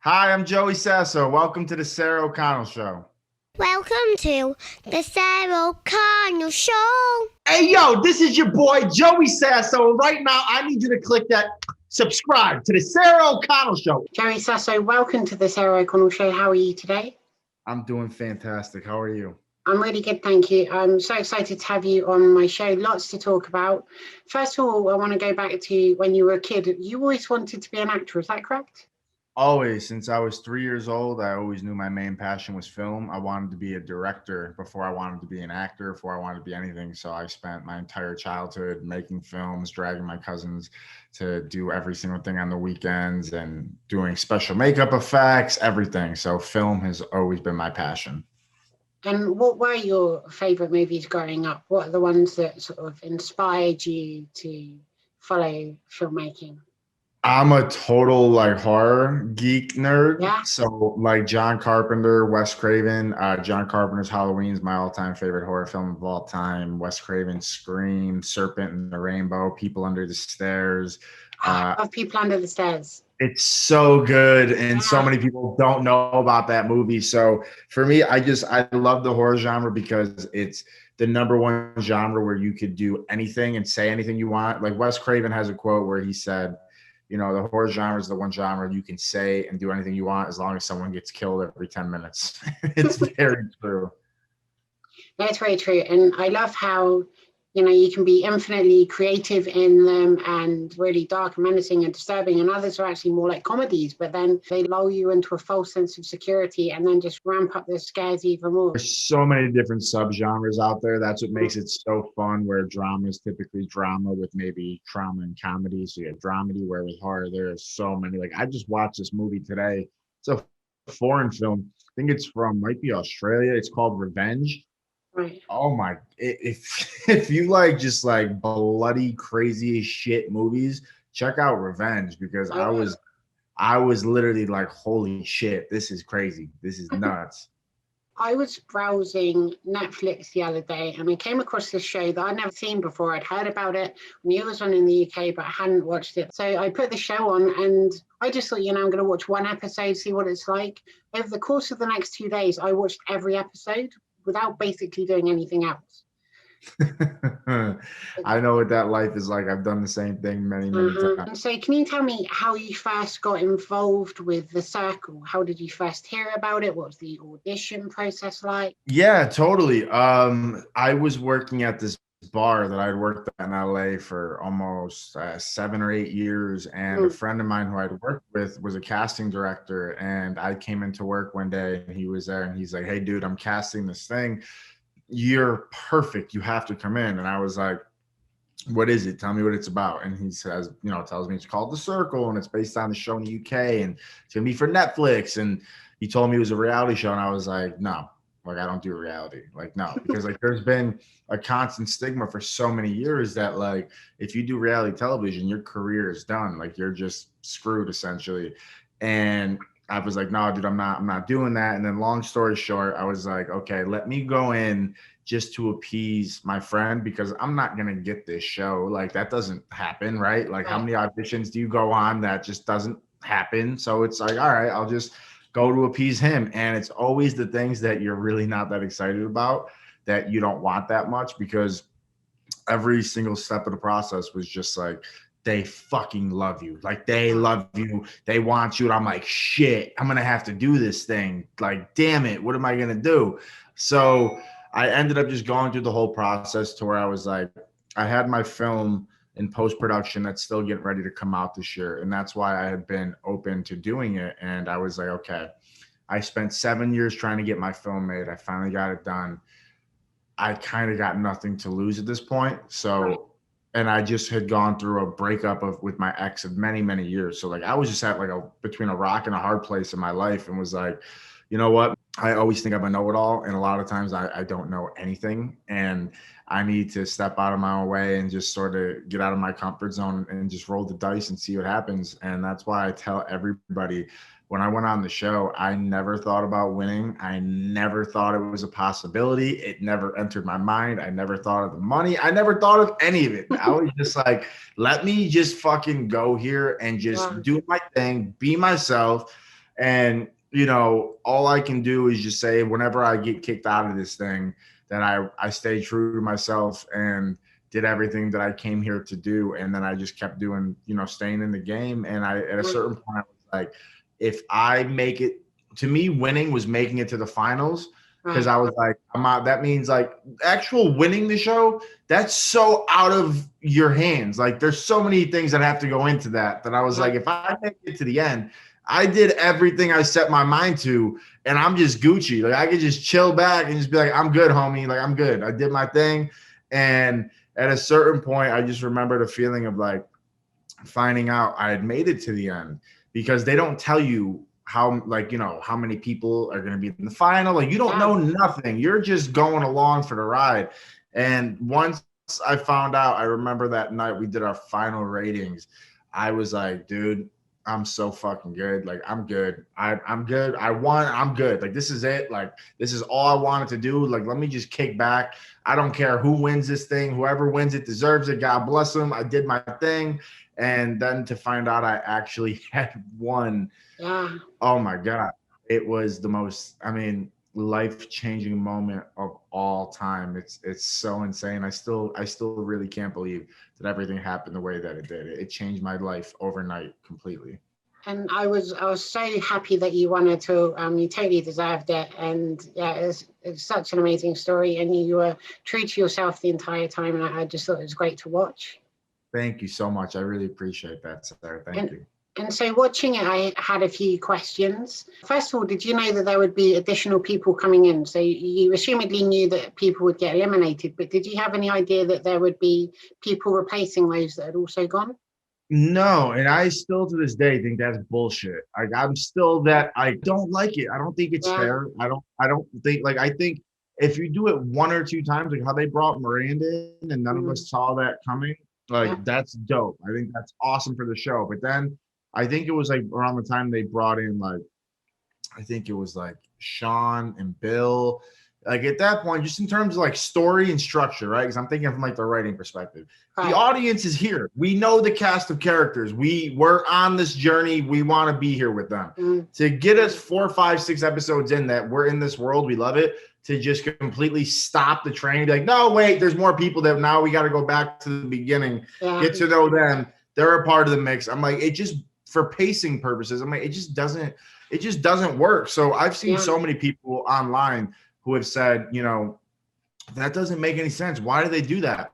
Hi, I'm Joey Sasso. Welcome to the Sarah O'Connell Show. Welcome to the Sarah O'Connell Show. Hey, yo, this is your boy, Joey Sasso. Right now, I need you to click that subscribe to the Sarah O'Connell Show. Joey Sasso, welcome to the Sarah O'Connell Show. How are you today? I'm doing fantastic. How are you? I'm really good, thank you. I'm so excited to have you on my show. Lots to talk about. First of all, I want to go back to when you were a kid. You always wanted to be an actor, is that correct? Always, since I was 3 years old, I always knew my main passion was film. I wanted to be a director before I wanted to be an actor, before I wanted to be anything. So I spent my entire childhood making films, dragging my cousins to do every single thing on the weekends and doing special makeup effects, everything. So film has always been my passion. And what were your favorite movies growing up? What are the ones that sort of inspired you to follow filmmaking? I'm a total horror geek nerd. Yeah. So John Carpenter, Wes Craven. John Carpenter's Halloween is my all-time favorite horror film of all time. Wes Craven's Scream, Serpent and the Rainbow, People Under the Stairs. I love People Under the Stairs. It's so good, and so many people don't know about that movie. So for me, I love the horror genre because it's the number one genre where you could do anything and say anything you want. Like Wes Craven has a quote where he said, the horror genre is the one genre you can say and do anything you want as long as someone gets killed every 10 minutes. It's very true. That's very true. And I love how, you can be infinitely creative in them and really dark and menacing and disturbing. And others are actually more like comedies, but then they lull you into a false sense of security and then just ramp up the scares even more. There's so many different subgenres out there. That's what makes it so fun, where drama is typically drama with maybe trauma and comedy. So you have dramedy, where with horror, there's so many. I just watched this movie today. It's a foreign film. I think it's from, might be Australia. It's called Revenge. Right. Oh my! If you just bloody crazy as shit movies, check out Revenge, because I was literally like, holy shit, this is crazy. This is nuts. I was browsing Netflix the other day and I came across this show that I'd never seen before. I'd heard about it when it was on in the UK, but I hadn't watched it. So I put the show on and I just thought, I'm going to watch one episode, see what it's like. Over the course of the next 2 days, I watched every episode without basically doing anything else. I know what that life is like. I've done the same thing many times. And so can you tell me how you first got involved with The Circle? How did you first hear about it? What was the audition process like? Yeah, totally. I was working at this bar that I'd worked at in LA for almost 7 or 8 years, and a friend of mine who I'd worked with was a casting director, and I came into work one day and he was there and he's like, "Hey dude, I'm casting this thing. You're perfect. You have to come in." And I was like, "What is it? Tell me what it's about." And he says, tells me it's called The Circle and it's based on the show in the UK and it's gonna be for Netflix. And he told me it was a reality show, and I was like, no, I don't do reality. No, because there's been a constant stigma for so many years that if you do reality television, your career is done. You're just screwed essentially. And I was like, no, dude, I'm not doing that. And then long story short, I was like, okay, let me go in just to appease my friend, because I'm not going to get this show. That doesn't happen, right? How many auditions do you go on that just doesn't happen? So it's like, all right, I'll just go to appease him. And it's always the things that you're really not that excited about that you don't want that much, because every single step of the process was just they fucking love you. They love you. They want you. And I'm like, shit, I'm going to have to do this thing. Damn it. What am I going to do? So I ended up just going through the whole process to where I was like, I had my film in post-production that's still getting ready to come out this year. And that's why I had been open to doing it. And I was like, okay, I spent 7 years trying to get my film made. I finally got it done. I kind of got nothing to lose at this point. So, and I just had gone through a breakup with my ex of many, many years. So I was just at between a rock and a hard place in my life, and was like, you know what? I always think I'm a know-it-all, and a lot of times I don't know anything, and I need to step out of my own way and just sort of get out of my comfort zone and just roll the dice and see what happens. And that's why I tell everybody, when I went on the show, I never thought about winning. I never thought it was a possibility. It never entered my mind. I never thought of the money. I never thought of any of it. I was just like, let me just fucking go here and just do my thing, be myself. And, you know, all I can do is just say whenever I get kicked out of this thing, that I stay true to myself and did everything that I came here to do. And then I just kept doing, you know, staying in the game. And at a certain point, I was like, if I make it, to me, winning was making it to the finals. Because I was like, I'm out. That means like actual winning the show, that's so out of your hands. Like there's so many things that have to go into that I was like, if I make it to the end, I did everything I set my mind to, and I'm just Gucci. Like I could just chill back and just be like, I'm good, homie. Like I'm good. I did my thing. And at a certain point, I just remember the feeling of like finding out I had made it to the end, because they don't tell you how, like, you know, how many people are going to be in the final. Like you don't know nothing. You're just going along for the ride. And once I found out, I remember that night we did our final ratings. I was like, dude, I'm so fucking good. Like I'm good. I'm good. I won. I'm good. Like this is it. Like this is all I wanted to do. Like let me just kick back. I don't care who wins this thing. Whoever wins it deserves it. God bless them. I did my thing. And then to find out I actually had won. Yeah. Oh my God. It was the most, I mean, life-changing moment of all time. It's so insane. I still really can't believe that everything happened the way that it did. It changed my life overnight completely. And I was so happy that you wanted to. You totally deserved it, and yeah, it's such an amazing story. And you were true to yourself the entire time, and I just thought it was great to watch. Thank you so much. I really appreciate that, Sarah. Thank you. And so watching it, I had a few questions. First of all, did you know that there would be additional people coming in? So you assumedly knew that people would get eliminated, but did you have any idea that there would be people replacing those that had also gone? No, and I still to this day think that's bullshit. I'm still that I don't like it. I don't think it's fair. I don't think, like, I think if you do it one or two times, like how they brought Miranda in and none of us saw that coming, like that's dope. I think that's awesome for the show. But then I think it was like around the time they brought in, like, I think it was like Sean and Bill. Like at that point, just in terms of like story and structure, right? Because I'm thinking from like the writing perspective. The audience is here. We know the cast of characters. We're on this journey. We want to be here with them. To get us 4, 5, 6 episodes in that we're in this world, we love it, to just completely stop the train and be like, no, wait, there's more people that now we got to go back to the beginning, get to know them. They're a part of the mix. I'm like, it just, for pacing purposes, I'm like, it just doesn't work. So I've seen so many people online who have said, you know, that doesn't make any sense. Why do they do that?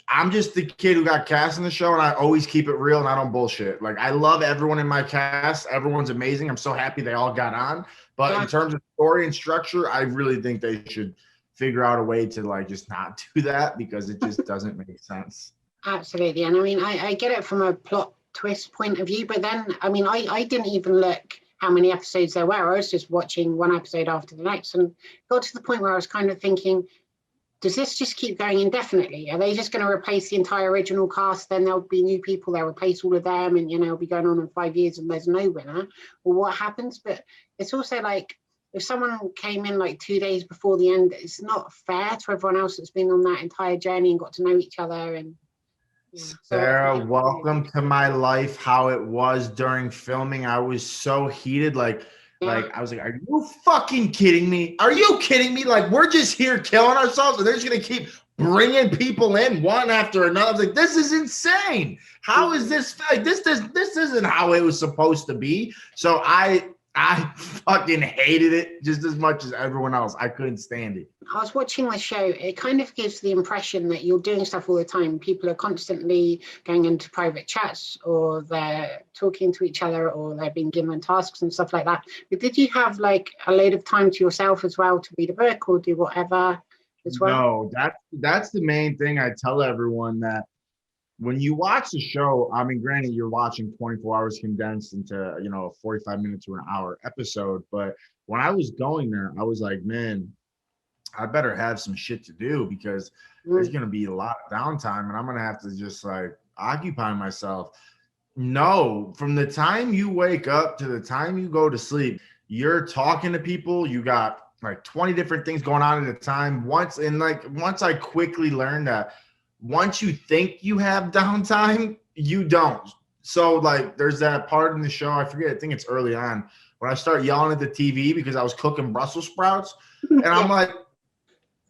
I'm just the kid who got cast in the show, and I always keep it real and I don't bullshit. Like I love everyone in my cast. Everyone's amazing. I'm so happy they all got on. But in terms of story and structure, I really think they should figure out a way to like just not do that, because it just doesn't make sense. Absolutely. And I mean, I get it from a plot twist point of view, but then, I mean, I didn't even look how many episodes there were. I was just watching one episode after the next and got to the point where I was kind of thinking, does this just keep going indefinitely? Are they just going to replace the entire original cast? Then there'll be new people, they'll replace all of them, and, you know, it'll be going on in 5 years and there's no winner, or what happens? But it's also like, if someone came in like 2 days before the end, it's not fair to everyone else that's been on that entire journey and got to know each other. And Sarah, welcome to my life. How it was during filming, I was so heated. Like I was like, are you fucking kidding me? Are you kidding me? Like, we're just here killing ourselves and they're just gonna keep bringing people in one after another. I was like, this is insane. How is this? Like, this isn't how it was supposed to be. So I fucking hated it just as much as everyone else. I couldn't stand it. I was watching the show. It kind of gives the impression that you're doing stuff all the time. People are constantly going into private chats, or they're talking to each other, or they're being given tasks and stuff like that. But did you have like a load of time to yourself as well to read a book or do whatever as well? No, that's the main thing I tell everyone, that when you watch the show, I mean, granted, you're watching 24 hours condensed into, you know, a 45 minute to an hour episode. But when I was going there, I was like, man, I better have some shit to do, because there's going to be a lot of downtime and I'm going to have to just like occupy myself. No, from the time you wake up to the time you go to sleep, you're talking to people. You got like 20 different things going on at a time. Once I quickly learned that once you think you have downtime, you don't. So like there's that part in the show, I forget, I think it's early on, when I start yelling at the TV because I was cooking Brussels sprouts. And I'm like,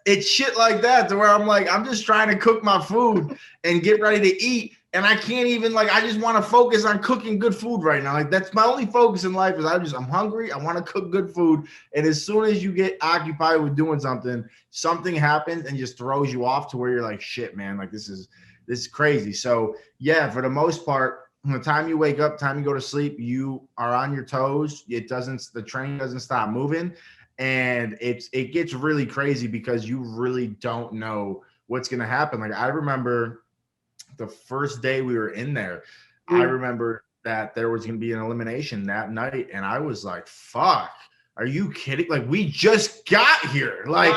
it's shit like that to where I'm like, I'm just trying to cook my food and get ready to eat. And I can't even like, I just want to focus on cooking good food right now. Like that's my only focus in life is I'm hungry. I want to cook good food. And as soon as you get occupied with doing something, something happens and just throws you off to where you're like, shit, man, like this is crazy. So yeah, for the most part, from the time you wake up, time you go to sleep, you are on your toes. The train doesn't stop moving. And it gets really crazy because you really don't know what's going to happen. Like I remember the first day we were in there, I remember that there was going to be an elimination that night. And I was like, fuck, are you kidding? Like we just got here. Like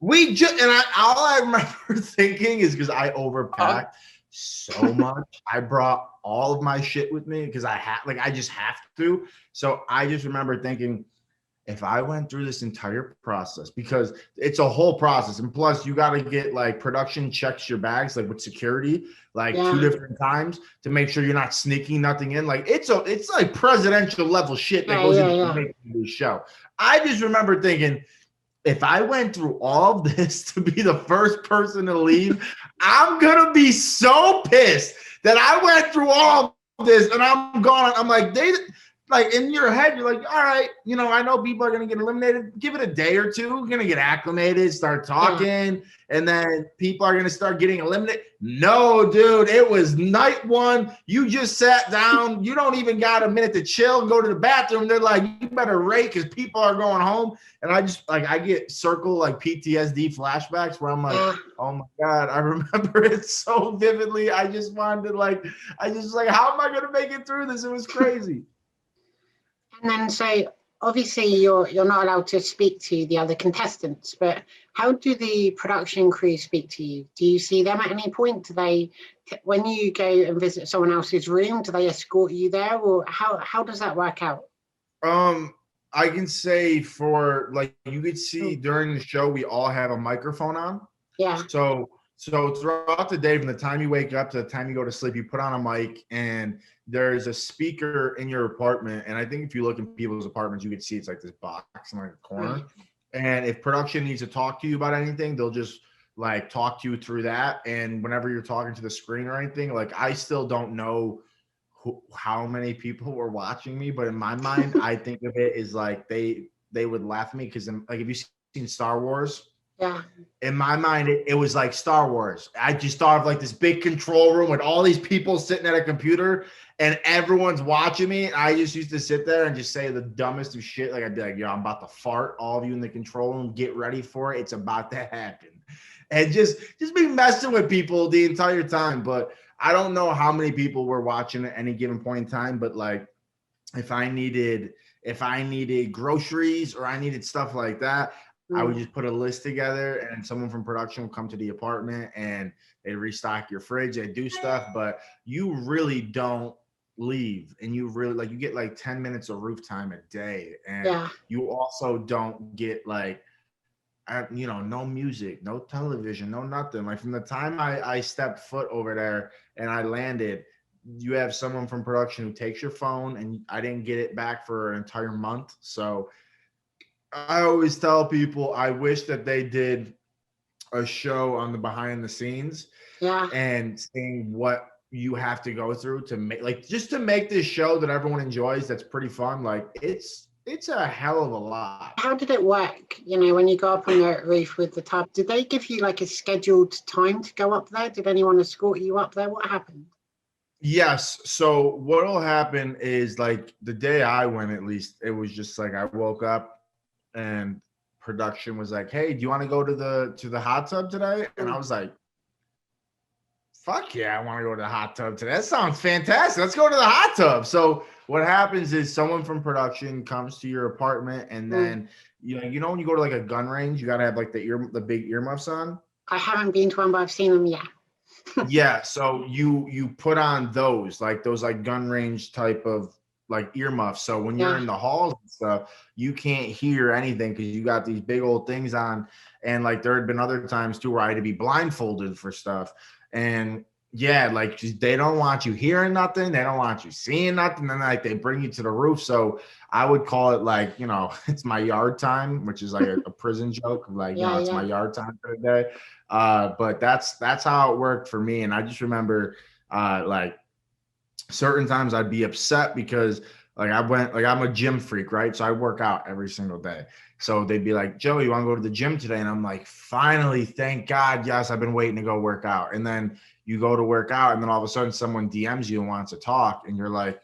all I remember thinking is because I overpacked so much. I brought all of my shit with me because I just have to. So I just remember thinking, if I went through this entire process, because it's a whole process, and plus you got to get like production checks your bags, like with security, like 2 different times to make sure you're not sneaking nothing in. Like it's like presidential level shit that goes into making this show. I just remember thinking, if I went through all of this to be the first person to leave, I'm gonna be so pissed that I went through all of this and I'm gone. I'm like, like in your head, you're like, all right, I know people are going to get eliminated. Give it a day or two. You're going to get acclimated, start talking, and then people are going to start getting eliminated. No, dude, it was night one. You just sat down. You don't even got a minute to chill and go to the bathroom. They're like, you better rate because people are going home. And I get circle like PTSD flashbacks where I'm like, oh my God, I remember it so vividly. I just wanted to how am I going to make it through this? It was crazy. And then, so obviously you're not allowed to speak to the other contestants, but how do the production crew speak to you? Do you see them at any point? Do they, when you go and visit someone else's room, do they escort you there, or how does that work out? I can say for like you could see during the show, we all have a microphone on. Yeah. So throughout the day, from the time you wake up to the time you go to sleep, you put on a mic and there's a speaker in your apartment. And I think if you look in people's apartments, you can see it's like this box in like a corner. And if production needs to talk to you about anything, they'll just like talk to you through that. And whenever you're talking to the screen or anything, like I still don't know how many people were watching me, but in my mind, I think of it as like they would laugh at me because like if you've seen Star Wars. Yeah. In my mind, it was like Star Wars. I just thought of like this big control room with all these people sitting at a computer and everyone's watching me. And I just used to sit there and just say the dumbest of shit. Like I'd be like, yo, I'm about to fart. All of you in the control room, get ready for it. It's about to happen. And just be messing with people the entire time. But I don't know how many people were watching at any given point in time. But like if I needed groceries or I needed stuff like that, I would just put a list together and someone from production would come to the apartment and they restock your fridge, they do stuff, but you really don't leave. And you really like, you get like 10 minutes of roof time a day. And you also don't get like, no music, no television, no nothing. Like from the time I stepped foot over there and I landed, you have someone from production who takes your phone and I didn't get it back for an entire month. So I always tell people I wish that they did a show on the behind the scenes and seeing what you have to go through to make just to make this show that everyone enjoys. That's pretty fun. Like it's a hell of a lot. How did it work? When you go up on the roof with the tub, did they give you like a scheduled time to go up there? Did anyone escort you up there? What happened? Yes. So what'll happen is like the day I went, at least it was just like I woke up and production was like, hey, do you want to go to the hot tub today? And I was like, fuck yeah, I want to go to the hot tub today. That sounds fantastic. Let's go to the hot tub. So what happens is someone from production comes to your apartment and then when you go to like a gun range, you got to have like the big earmuffs on. I haven't been to one, but I've seen them. Yeah. So you put on those like gun range type of like earmuffs. So when you're in the halls and stuff, you can't hear anything because you got these big old things on. And like there had been other times too where I had to be blindfolded for stuff. And Yeah, like they don't want you hearing nothing. They don't want you seeing nothing. Then like they bring you to the roof. So I would call it like, it's my yard time, which is like a prison joke. Like, Yeah, it's my yeah. yard time for the day. But that's how it worked for me. And I just remember like certain times I'd be upset because I'm a gym freak, right? So I work out every single day. So they'd be like, Joe, you want to go to the gym today? And I'm like, finally, thank God. Yes, I've been waiting to go work out. And then you go to work out, and then all of a sudden someone DMs you and wants to talk, and you're like,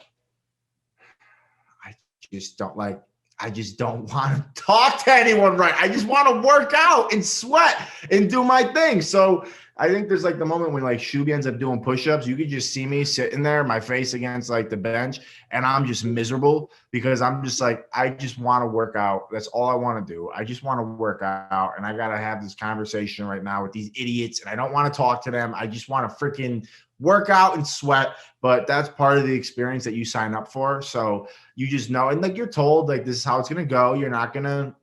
I I just don't want to talk to anyone, right? I just want to work out and sweat and do my thing. So I think there's like the moment when like Shuby ends up doing push-ups, you could just see me sitting there, my face against like the bench, and I'm just miserable because I'm just like, I just want to work out. That's all I want to do. I just want to work out, and I got to have this conversation right now with these idiots, and I don't want to talk to them. I just want to freaking work out and sweat. But that's part of the experience that you sign up for. So you just know, and like you're told, like this is how it's going to go. You're not going to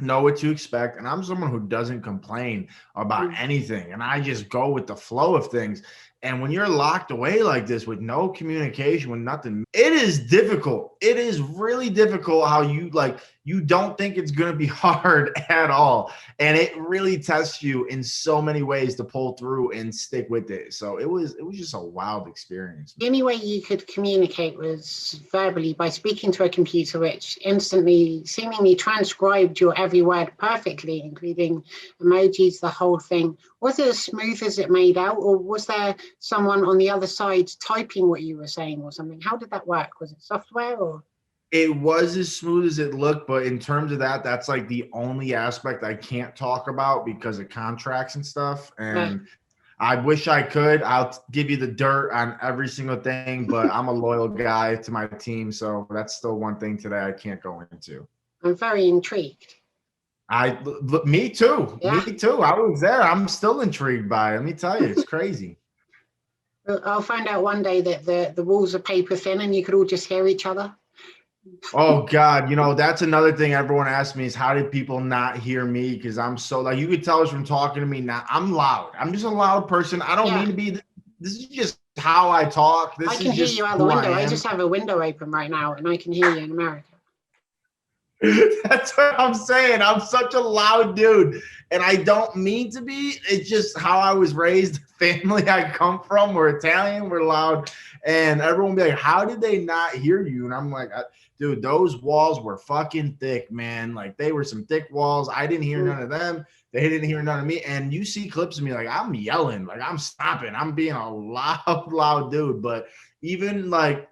know what to expect. And I'm someone who doesn't complain about anything, and I just go with the flow of things. And when you're locked away like this with no communication, with nothing, it is difficult. It is really difficult how you don't think it's going to be hard at all. And it really tests you in so many ways to pull through and stick with it. So it was just a wild experience. The only way you could communicate was verbally by speaking to a computer, which instantly, seemingly transcribed your every word perfectly, including emojis, the whole thing. Was it as smooth as it made out, or was there someone on the other side typing what you were saying or something? How did that work? Was it software or? It was as smooth as it looked, but in terms of that, that's like the only aspect I can't talk about because of contracts and stuff. And I wish I could. I'll give you the dirt on every single thing, but I'm a loyal guy to my team. So that's still one thing today I can't go into. I'm very intrigued. Me too. Yeah. Me too. I was there. I'm still intrigued by it. Let me tell you, it's crazy. I'll find out one day that the walls are paper thin and you could all just hear each other. Oh God, that's another thing everyone asks me is how did people not hear me? Because I'm so like, you could tell us from talking to me now. I'm loud. I'm just a loud person. I don't mean to be. This is just how I talk. I can hear you out the window. I just have a window open right now and I can hear you in America. That's what I'm saying. I'm such a loud dude, and I don't mean to be. It's just how I was raised. The family I come from, we're Italian, we're loud, and everyone be like, "How did they not hear you?" And I'm like, "Dude, those walls were fucking thick, man. Like they were some thick walls. I didn't hear none of them. They didn't hear none of me." And you see clips of me, like I'm yelling, like I'm stomping, I'm being a loud dude. But even like,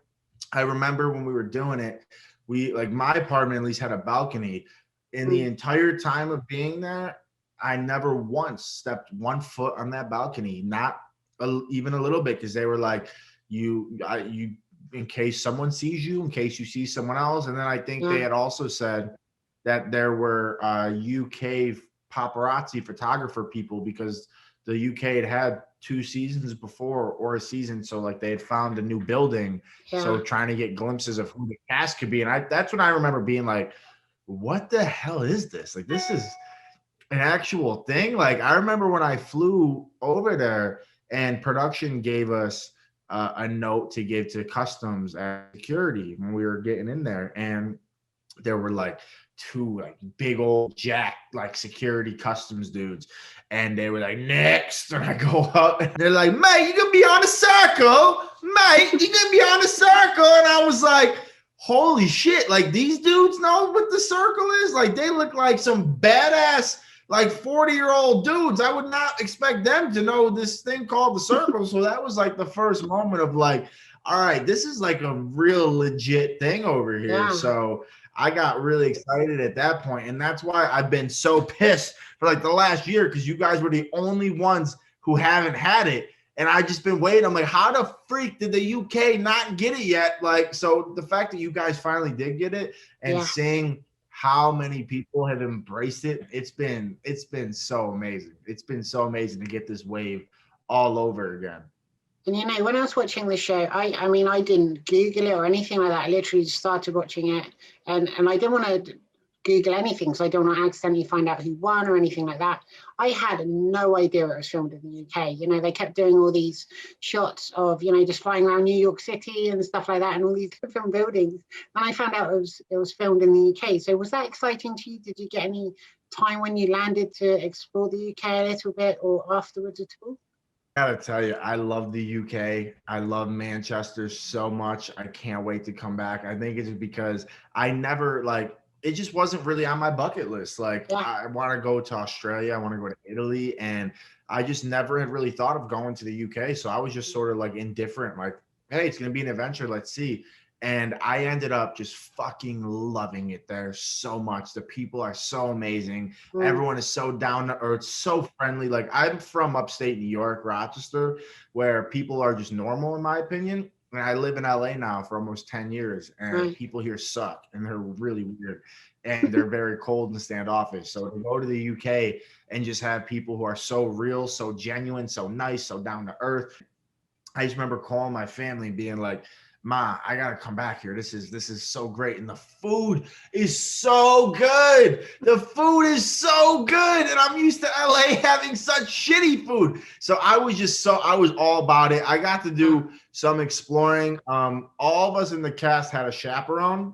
I remember when we were doing it. My apartment at least had a balcony. In the entire time of being there, I never once stepped 1 foot on that balcony, not even a little bit, because they were like, you, in case someone sees you, in case you see someone else. And then I think they had also said that there were UK paparazzi photographer people, because the UK had 2 seasons before or a season. So like they had found a new building. So trying to get glimpses of who the cast could be. And that's when I remember being like, what the hell is this? Like, this is an actual thing. Like I remember when I flew over there and production gave us a note to give to customs and security when we were getting in there. And there were like 2 like big old jack like security customs dudes, and they were like, next. And I go up and they're like, mate, you're gonna be on the circle, mate, you're gonna be on the circle. And I was like, holy shit, like these dudes know what the circle is. Like they look like some badass like 40-year-old dudes. I would not expect them to know this thing called the circle. So that was like the first moment of like, all right, this is like a real legit thing over here. So I got really excited at that point, and that's why I've been so pissed for like the last year, because you guys were the only ones who haven't had it, and I just been waiting. I'm like, how the freak did the UK not get it yet? Like, so the fact that you guys finally did get it, and seeing how many people have embraced it, it's been so amazing. It's been so amazing to get this wave all over again. And when I was watching the show, I mean, I didn't Google it or anything like that. I literally just started watching it, and I didn't want to Google anything, so I don't want to accidentally find out who won or anything like that. I had no idea it was filmed in the UK. You know, they kept doing all these shots of, you know, just flying around New York City and stuff like that, and all these different buildings. And I found out it was filmed in the UK. So was that exciting to you? Did you get any time when you landed to explore the UK a little bit, or afterwards at all? I gotta tell you, I love the UK. I love Manchester so much. I can't wait to come back. I think it's because I never it just wasn't really on my bucket list. Like, Yeah. I want to go to Australia, I want to go to Italy, and I just never had really thought of going to the UK. So I was just sort of like indifferent, like, hey, it's gonna be an adventure. Let's see. And I ended up just fucking loving it there so much. The people are so amazing. Everyone is so down to earth, so friendly. Like, I'm from upstate New York, Rochester, where people are just normal, in my opinion. And I live in LA now for almost 10 years, and people here suck, and they're really weird, and they're very cold and standoffish. So to go to the UK and just have people who are so real, so genuine, so nice, so down to earth. I just remember calling my family and being like, Ma, I gotta come back here. This is so great. And the food is so good. The food is so good. And I'm used to LA having such shitty food. So I was all about it. I got to do some exploring. All of us in the cast had a chaperone,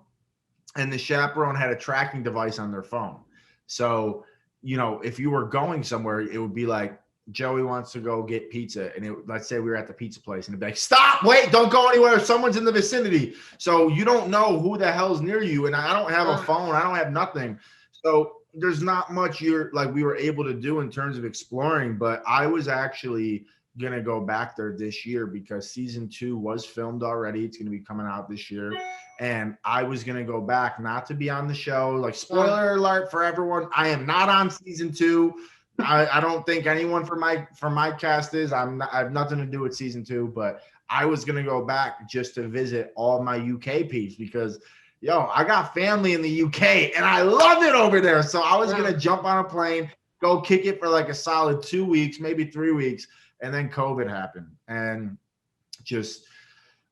and the chaperone had a tracking device on their phone. So, you know, if you were going somewhere, it would be like, Joey wants to go get pizza, and let's say we were at the pizza place, and it'd be like, stop, wait, don't go anywhere. Someone's in the vicinity. So you don't know who the hell's near you. And I don't have a phone. I don't have nothing. So there's not much we were able to do in terms of exploring, but I was actually going to go back there this year because season 2 was filmed already. It's going to be coming out this year. And I was going to go back, not to be on the show. Like, spoiler alert for everyone, I am not on season 2. I don't think anyone from my cast is. I have nothing to do with season 2, but I was gonna go back just to visit all my UK peeps because, I got family in the UK and I love it over there. So I was gonna jump on a plane, go kick it for like a solid 2 weeks, maybe 3 weeks, and then COVID happened, and just,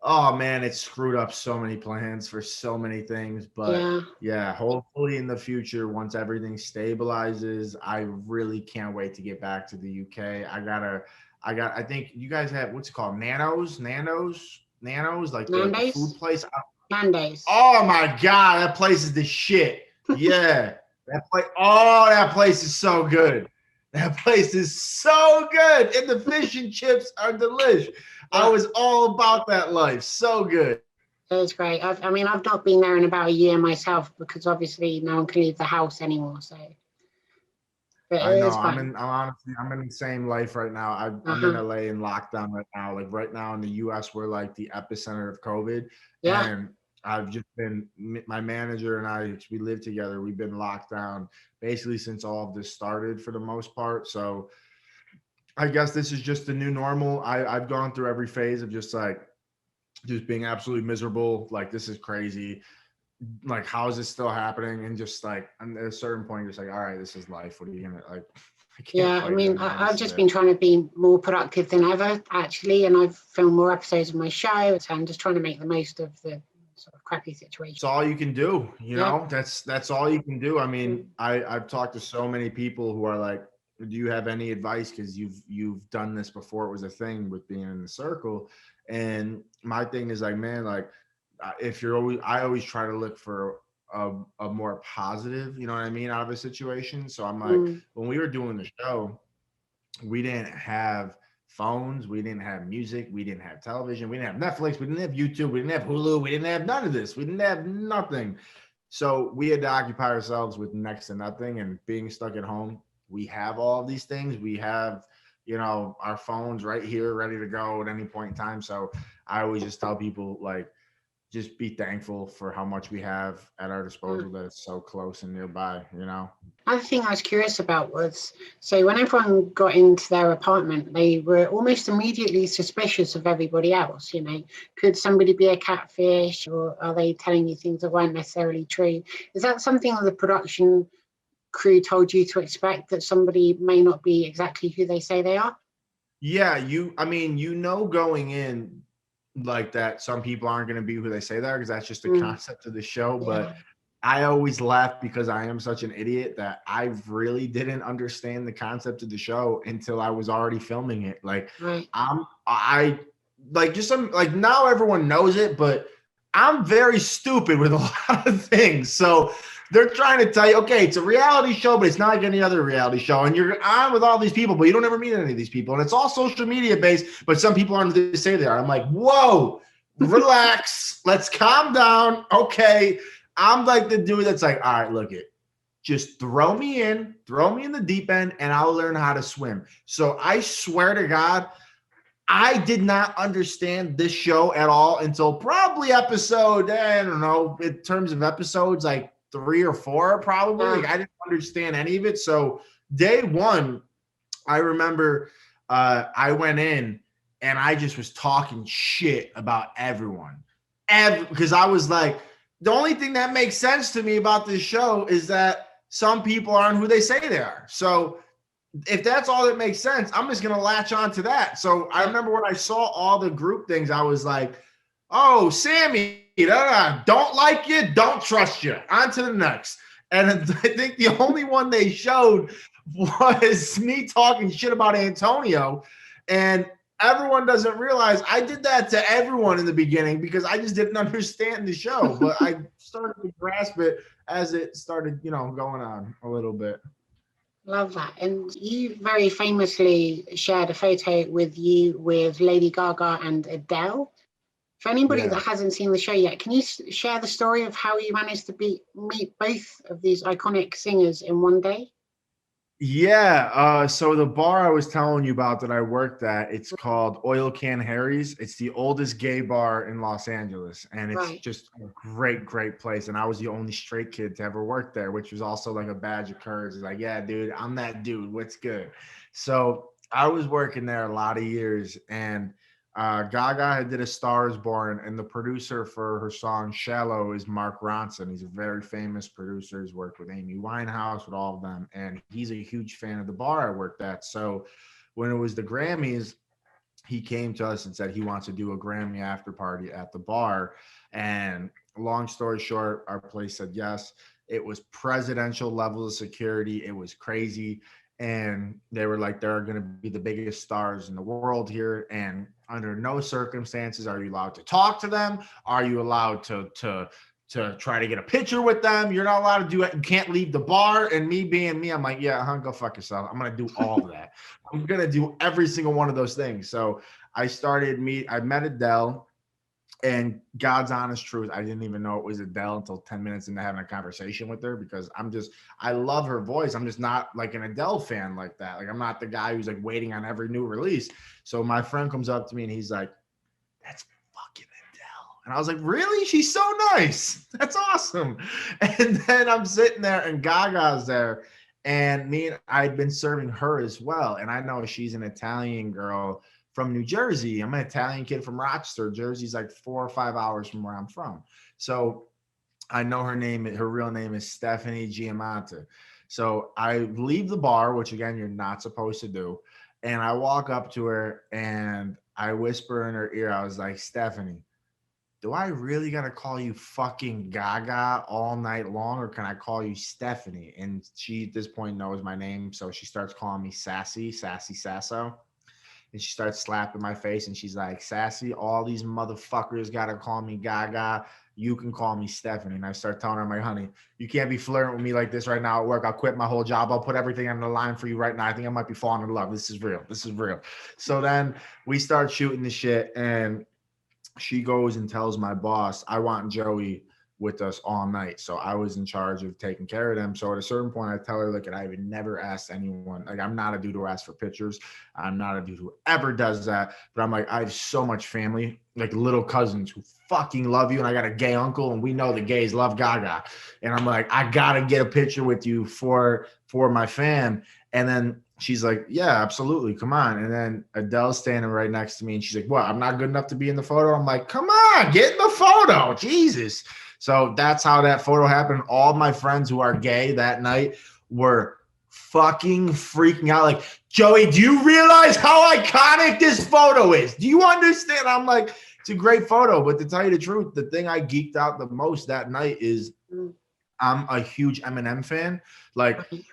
oh man, it screwed up so many plans for so many things. But yeah, hopefully in the future, once everything stabilizes, I really can't wait to get back to the UK. I think you guys have, what's it called? Nanos, like the food place. Nando's. Oh my God, that place is the shit. Yeah. That place is so good. That place is so good. And the fish and chips are delicious. I was all about that life. So good. It was great. I've not been there in about a year myself because obviously no one can leave the house anymore. So, but I know. I'm in the same life right now. I'm in LA in lockdown right now. Like right now in the US, we're like the epicenter of COVID. Yeah. And I've just been, my manager and I, we live together. We've been locked down basically since all of this started for the most part. So I guess this is just the new normal. I've gone through every phase of just being absolutely miserable. Like, this is crazy. Like, how is this still happening? And just like, and at a certain point, you're just like, all right, this is life. What are you gonna like? I've just been trying to be more productive than ever, actually, and I've filmed more episodes of my show. So I'm just trying to make the most of the sort of crappy situation. It's all you can do, you know. That's all you can do. I mean, I've talked to so many people who are like, do you have any advice? Because you've done this before. It was a thing with being in the circle. And my thing is like, man, like, I always try to look for a more positive, you know what I mean, out of a situation. So I'm like, when we were doing the show, we didn't have phones, we didn't have music, we didn't have television, we didn't have Netflix, we didn't have YouTube, we didn't have Hulu, we didn't have none of this, we didn't have nothing. So we had to occupy ourselves with next to nothing, and being stuck at home, we have all of these things. We have, our phones right here ready to go at any point in time. So I always just tell people, like, just be thankful for how much we have at our disposal, that it's so close and nearby, Another thing I was curious about was, so when everyone got into their apartment, they were almost immediately suspicious of everybody else. Could somebody be a catfish, or are they telling you things that weren't necessarily true? Is that something that the production crew told you to expect, that somebody may not be exactly who they say they are? Yeah, going in like that, some people aren't going to be who they say they are, because that's just the concept of the show. But I always laugh because I am such an idiot that I really didn't understand the concept of the show until I was already filming it. Like Right. I like just some like now everyone knows it, but I'm very stupid with a lot of things. So they're trying to tell you, okay, it's a reality show, but it's not like any other reality show. And you're on with all these people, but you don't ever meet any of these people. And it's all social media based, but some people aren't to say they are. I'm like, whoa, relax. Let's calm down. Okay. I'm like the dude that's like, all right, look it. Just throw me in the deep end, and I'll learn how to swim. So I swear to God, I did not understand this show at all until probably episode, I don't know, in terms of episodes, like 3 or 4, probably. Like, I didn't understand any of it. So day one, I remember I went in and I just was talking shit about everyone. Because I was like, the only thing that makes sense to me about this show is that some people aren't who they say they are. So if that's all that makes sense, I'm just going to latch on to that. So I remember when I saw all the group things, I was like, oh, Sammy, don't like you, don't trust you. On to the next. And I think the only one they showed was me talking shit about Antonio. And everyone doesn't realize I did that to everyone in the beginning because I just didn't understand the show. But I started to grasp it as it started, going on a little bit. Love that. And you very famously shared a photo with Lady Gaga and Adele. For anybody that hasn't seen the show yet, can you share the story of how you managed to meet both of these iconic singers in one day? Yeah. So the bar I was telling you about that I worked at, it's called Oil Can Harry's. It's the oldest gay bar in Los Angeles. And it's just a great, great place. And I was the only straight kid to ever work there, which was also like a badge of courage. It's like, yeah, dude, I'm that dude. What's good? So I was working there a lot of years, and Gaga did A Star Is Born, and the producer for her song Shallow is Mark Ronson. He's a very famous producer. He's worked with Amy Winehouse, with all of them, and he's a huge fan of the bar I worked at. So when it was the Grammys, he came to us and said he wants to do a Grammy after party at the bar. And long story short, our place said yes. It was presidential level of security. It was crazy. And they were like, there are going to be the biggest stars in the world here, and under no circumstances are you allowed to talk to them. Are you allowed to try to get a picture with them? You're not allowed to do it. You can't leave the bar. And me being me, I'm like, yeah, go fuck yourself. I'm going to do all of that. I'm going to do every single one of those things. So I met Adele. And God's honest truth, I didn't even know it was Adele until 10 minutes into having a conversation with her, because I love her voice. I'm just not like an Adele fan like that. Like, I'm not the guy who's like waiting on every new release. So my friend comes up to me and he's like, that's fucking Adele. And I was like, really? She's so nice. That's awesome. And then I'm sitting there and Gaga's there, and I'd been serving her as well. And I know she's an Italian girl from New Jersey. I'm an Italian kid from Rochester. Jersey's like 4 or 5 hours from where I'm from. So I know her real name is Stephanie Giamatti. So I leave the bar, which again, you're not supposed to do. And I walk up to her and I whisper in her ear, I was like, Stephanie, do I really got to call you fucking Gaga all night long, or can I call you Stephanie? And she at this point knows my name. So she starts calling me Sassy Sasso. And she starts slapping my face and she's like, Sassy, all these motherfuckers got to call me Gaga. You can call me Stephanie. And I start telling her, I'm like, honey, you can't be flirting with me like this right now at work. I'll quit my whole job. I'll put everything on the line for you right now. I think I might be falling in love. This is real. So then we start shooting the shit, and she goes and tells my boss, I want Joey with us all night. So I was in charge of taking care of them. So at a certain point, I tell her, look, I would never ask anyone. Like, I'm not a dude who asks for pictures. I'm not a dude who ever does that. But I'm like, I have so much family, like little cousins who fucking love you. And I got a gay uncle, and we know the gays love Gaga. And I'm like, I got to get a picture with you for my fam. And then she's like, yeah, absolutely. Come on. And then Adele's standing right next to me, and she's like, what? I'm not good enough to be in the photo? I'm like, come on, get in the photo. Jesus. So that's how that photo happened. All my friends who are gay that night were fucking freaking out. Like, Joey, do you realize how iconic this photo is? Do you understand? I'm like, it's a great photo. But to tell you the truth, the thing I geeked out the most that night is I'm a huge Eminem fan. Like, Right.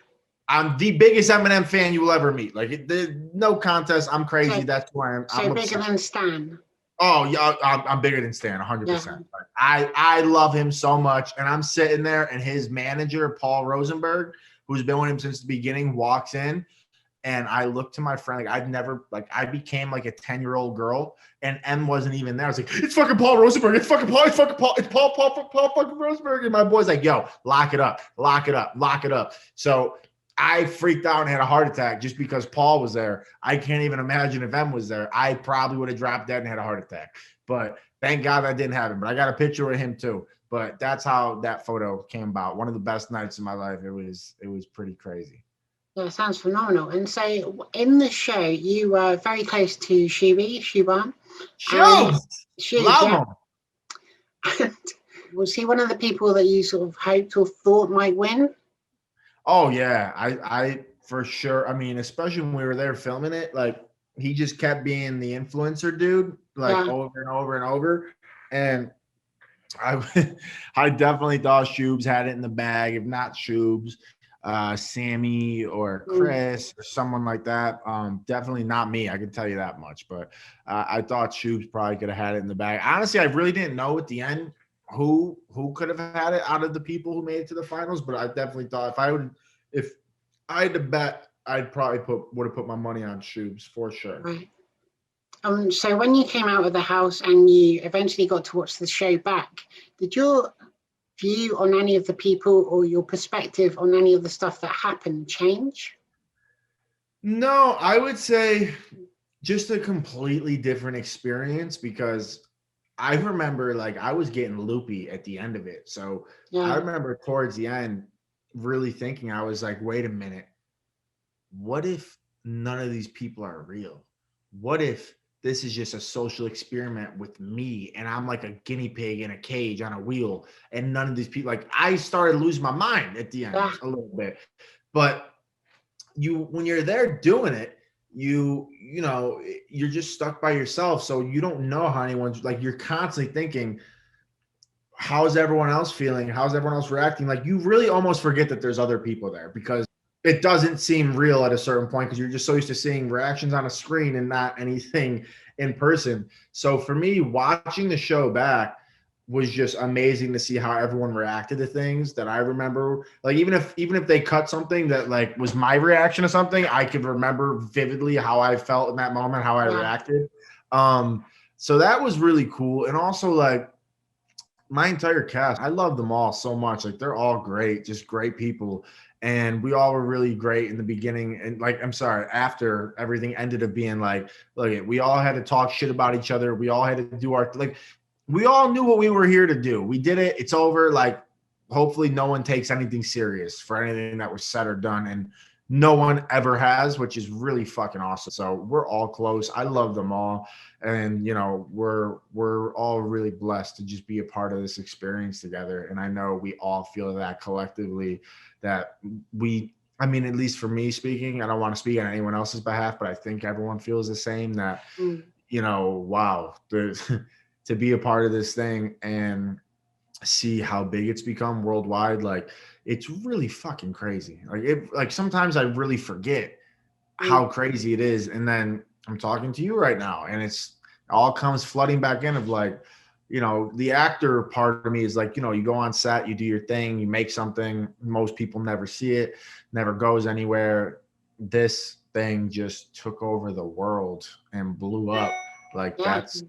I'm the biggest Eminem fan you will ever meet. Like, no contest. I'm crazy. So, That's who I am. so I'm bigger obsessed. than Stan. Oh yeah, I'm bigger than Stan, 100%. Yeah. Like, I love him so much, and I'm sitting there, and his manager Paul Rosenberg, who's been with him since the beginning, walks in, and I look to my friend like I became like a 10-year-old girl, and M wasn't even there. I was like, it's fucking Paul Rosenberg, it's fucking Paul, it's Paul fucking Rosenberg, and my boy's like, yo, lock it up, lock it up, lock it up. So I freaked out and had a heart attack just because Paul was there. I can't even imagine if M was there. I probably would have dropped dead and had a heart attack. But thank God that didn't happen. But I got a picture of him too. But that's how that photo came about. One of the best nights of my life. It was pretty crazy. Yeah, it sounds phenomenal. And so in the show, you were very close to Shuban. Shoots! Shubes, Love yeah. him. Was he one of the people that you sort of hoped or thought might win? Oh yeah, I for sure. I mean, especially when we were there filming it, like he just kept being the influencer dude, like Yeah. over and over and over. And I I definitely thought Shubes had it in the bag. If not Shubes, Sammy or Chris or someone like that. Definitely not me. I can tell you that much. But I thought Shubes probably could have had it in the bag. Honestly, I really didn't know at the end who could have had it out of the people who made it to the finals. But I definitely thought if I had to bet, I'd probably would have put my money on Shubes for sure. Right. So when you came out of the house and you eventually got to watch the show back, did your view on any of the people or your perspective on any of the stuff that happened change? No, I would say just a completely different experience because I remember like I was getting loopy at the end of it. So I Yeah. remember towards the end really thinking, I was like, wait a minute, what if none of these people are real? What if this is just a social experiment with me and I'm like a guinea pig in a cage on a wheel and none of these people, like I started losing my mind at the end a little bit. But when you're there doing it, you know, you're just stuck by yourself. So you don't know how anyone's, like, you're constantly thinking, how's everyone else feeling? How's everyone else reacting? Like you really almost forget that there's other people there because it doesn't seem real at a certain point because you're just so used to seeing reactions on a screen and not anything in person. So for me, watching the show back was just amazing to see how everyone reacted to things that I remember. Like even if they cut something that like was my reaction to something, I could remember vividly how I felt in that moment, how I reacted. So that was really cool. And also like my entire cast, I love them all so much. Like they're all great, just great people. And we all were really great in the beginning. And like, I'm sorry, after everything ended up being like, look, we all had to talk shit about each other. We all had to do we all knew what we were here to do. We did it. It's over. Like, hopefully no one takes anything serious for anything that was said or done. And no one ever has, which is really fucking awesome. So we're all close. I love them all. And, you know, we're all really blessed to just be a part of this experience together. And I know we all feel that collectively that I mean, at least for me speaking, I don't want to speak on anyone else's behalf, but I think everyone feels the same that, you know, wow, to be a part of this thing and see how big it's become worldwide, like it's really fucking crazy. Like sometimes I really forget how crazy it is, and then I'm talking to you right now and it all comes flooding back in of like, you know, the actor part of me is like, you know, you go on set, you do your thing, you make something, most people never see it, never goes anywhere. This thing just took over the world and blew up. Like that's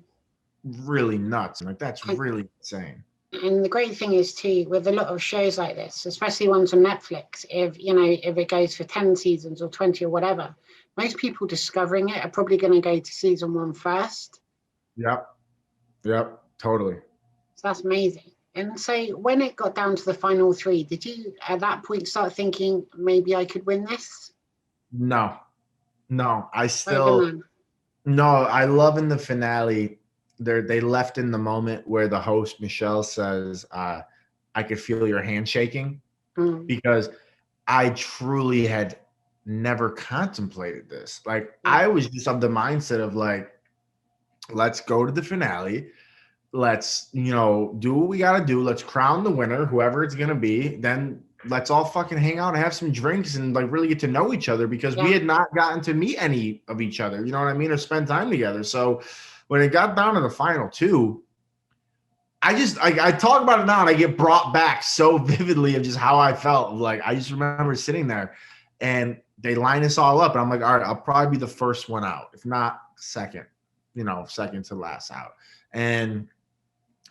really nuts. Like that's really insane. And the great thing is too, with a lot of shows like this, especially ones on Netflix, if it goes for 10 seasons or 20 or whatever, most people discovering it are probably going to go to season 1 first. Yep, totally. So that's amazing. And so when it got down to the final 3, did you at that point start thinking maybe I could win this? No, I love in the finale they left in the moment where the host Michelle says, I could feel your hand shaking, because I truly had never contemplated this. Like I was just of the mindset of like, let's go to the finale. let's, do what we got to do. Let's crown the winner, whoever it's going to be. Then let's all fucking hang out and have some drinks and like really get to know each other, because we had not gotten to meet any of each other, you know what I mean? Or spend time together. So when it got down to the final two, I talk about it now and I get brought back so vividly of just how I felt. Like, I just remember sitting there and they line us all up and I'm like, all right, I'll probably be the first one out, if not second, second to last out. And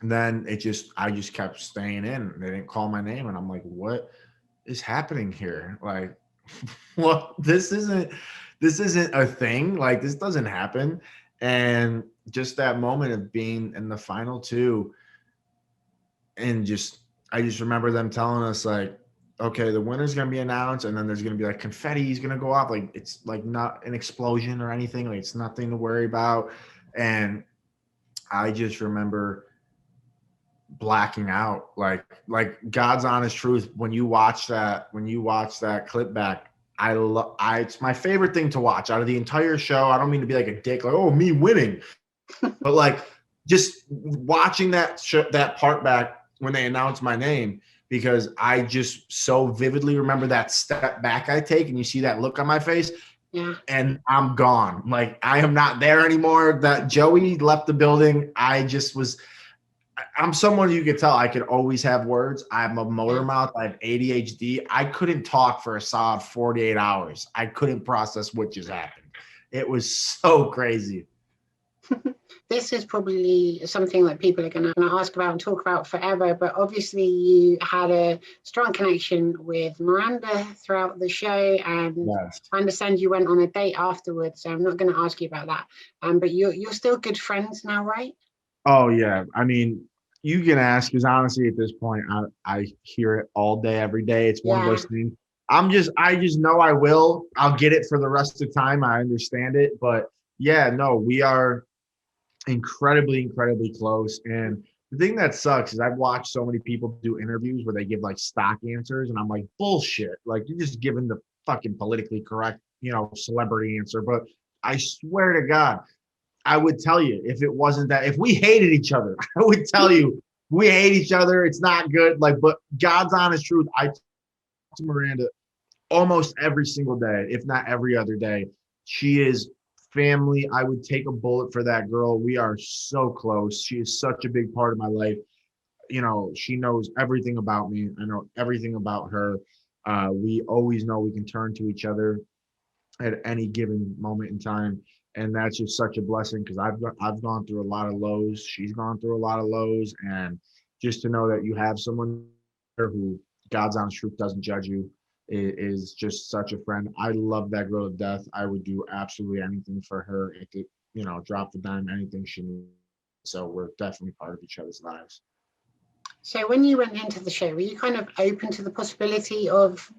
then I just kept staying in. They didn't call my name and I'm like, what is happening here? Like, what? This isn't a thing. Like, this doesn't happen. And just that moment of being in the final two, and I just remember them telling us like, okay, the winner's gonna be announced, and then there's gonna be like confetti's gonna go off. Like, it's like not an explosion or anything. Like, it's nothing to worry about. And I just remember blacking out, like God's honest truth. When you watch that clip back, it's my favorite thing to watch out of the entire show. I don't mean to be like a dick, like, oh, me winning, but like just watching that part back when they announced my name, because I just so vividly remember that step back I take, and you see that look on my face. Yeah. And I'm gone. Like, I am not there anymore. That Joey left the building. I'm someone you could tell I could always have words. I'm a motor mouth. I have ADHD. I couldn't talk for a solid 48 hours. I couldn't process what just happened. It was so crazy. This is probably something that people are going to ask about and talk about forever, but obviously you had a strong connection with Miranda throughout the show, and yes. I understand you went on a date afterwards, so I'm not going to ask you about that. But you're still good friends now, right? Oh, yeah. I mean, you can ask, because honestly, at this point, I hear it all day, every day. It's one of those things. I just know I will. I'll get it for the rest of the time. I understand it. But yeah, no, we are incredibly close. And the thing that sucks is I've watched so many people do interviews where they give like stock answers, and I'm like, bullshit. Like, you're just giving the fucking politically correct, celebrity answer. But I swear to God, I would tell you, if it wasn't that, if we hated each other, I would tell you we hate each other. It's not good. Like, but God's honest truth, I talk to Miranda almost every single day, if not every other day. She is family. I would take a bullet for that girl. We are so close. She is such a big part of my life. She knows everything about me. I know everything about her. We always know we can turn to each other at any given moment in time. And that's just such a blessing, because I've gone through a lot of lows. She's gone through a lot of lows. And just to know that you have someone who, God's honest truth, doesn't judge you is just such a friend. I love that girl to death. I would do absolutely anything for her. It could, drop the dime, anything she needs. So we're definitely part of each other's lives. So when you went into the show, were you kind of open to the possibility of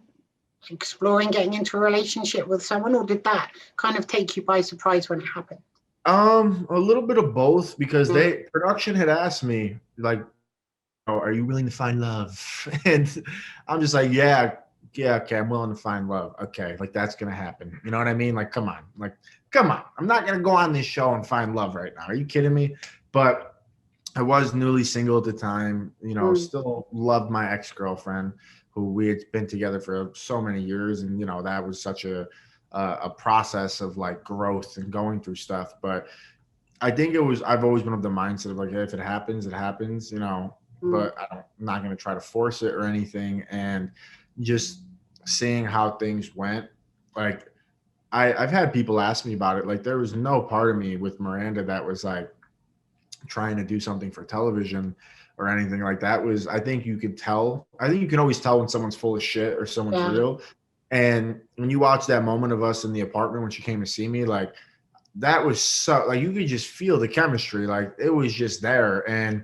exploring getting into a relationship with someone, or did that kind of take you by surprise when it happened? A little bit of both, because production had asked me, like, oh, are you willing to find love? And I'm just like, yeah, okay, I'm willing to find love. Okay, like, that's gonna happen. You know what I mean? Like, come on. I'm not gonna go on this show and find love right now. Are you kidding me? But I was newly single at the time, still loved my ex-girlfriend, who we had been together for so many years. And, that was such a process of like growth and going through stuff. But I think I've always been of the mindset of like, hey, if it happens, it happens, but I'm not going to try to force it or anything. And just seeing how things went, like, I've had people ask me about it. Like, there was no part of me with Miranda that was like trying to do something for television or anything like that. I think you could tell. I think you can always tell when someone's full of shit or someone's real. And when you watch that moment of us in the apartment when she came to see me, like, that was so, like, you could just feel the chemistry. Like, it was just there. And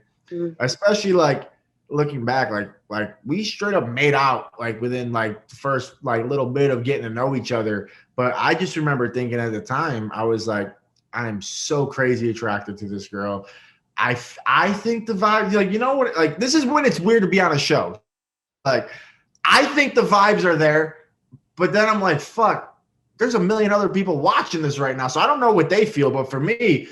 especially like looking back, like we straight up made out like within like the first like little bit of getting to know each other. But I just remember thinking at the time, I was like, I am so crazy attracted to this girl. I think the vibe, like, you know what, like, this is when it's weird to be on a show. Like, I think the vibes are there, but then I'm like, fuck, there's a million other people watching this right now. So I don't know what they feel, but for me,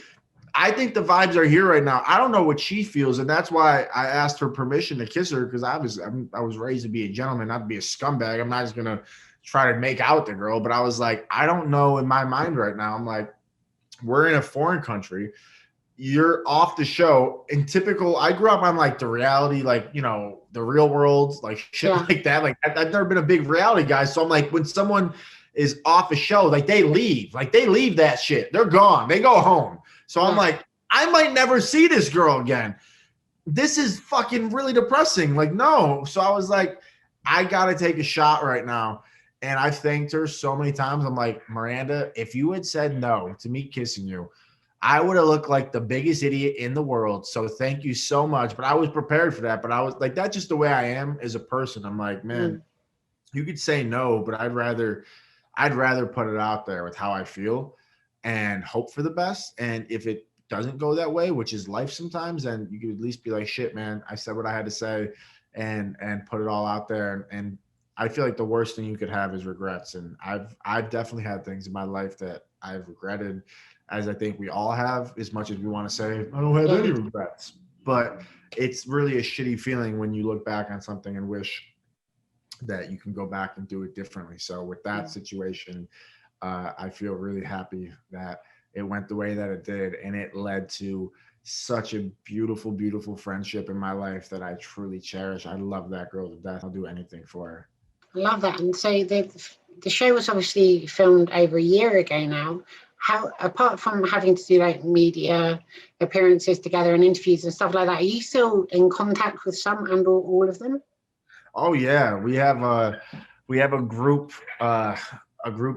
I think the vibes are here right now. I don't know what she feels, and that's why I asked her permission to kiss her, because I was raised to be a gentleman, not to be a scumbag. I'm not just gonna try to make out the girl, but I was like, I don't know in my mind right now. I'm like, we're in a foreign country. You're off the show. In typical, I grew up on like the reality, like, you know, the real world, like shit like that. Like I've never been a big reality guy. So I'm like, when someone is off a show, like they leave that shit. They're gone. They go home. So I'm like, I might never see this girl again. This is fucking really depressing. Like, no. So I was like, I got to take a shot right now. And I thanked her so many times. I'm like, Miranda, if you had said no to me kissing you, I would have looked like the biggest idiot in the world. So thank you so much. But I was prepared for that. But I was like, that's just the way I am as a person. I'm like, man, you could say no, but I'd rather put it out there with how I feel and hope for the best. And if it doesn't go that way, which is life sometimes, then you could at least be like, shit, man, I said what I had to say and put it all out there. And I feel like the worst thing you could have is regrets. And I've definitely had things in my life that I've regretted, as I think we all have, as much as we want to say, I don't have any regrets. But it's really a shitty feeling when you look back on something and wish that you can go back and do it differently. So with that situation, I feel really happy that it went the way that it did, and it led to such a beautiful, beautiful friendship in my life that I truly cherish. I love that girl to death. I'll do anything for her. I love that. And so the show was obviously filmed over a year ago now. How, apart from having to do like media appearances together and interviews and stuff like that, are you still in contact with some and all of them? Oh yeah, we have a group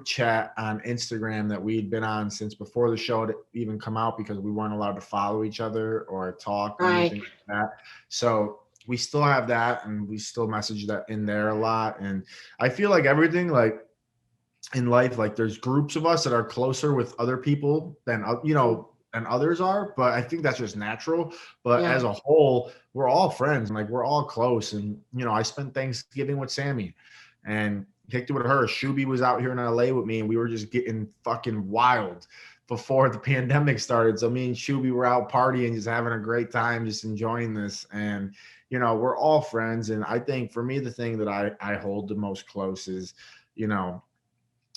chat on Instagram that we'd been on since before the show had even come out, because we weren't allowed to follow each other or talk or anything like that. So we still have that, and we still message that in there a lot. And I feel like everything, like in life, like there's groups of us that are closer with other people than than others are, but I think that's just natural. But as a whole, we're all friends, and like we're all close. And I spent Thanksgiving with Sammy and kicked it with her. Shuby was out here in LA with me, and we were just getting fucking wild before the pandemic started. So me and Shuby were out partying, just having a great time, just enjoying this. And we're all friends. And I think for me, the thing that I hold the most close is,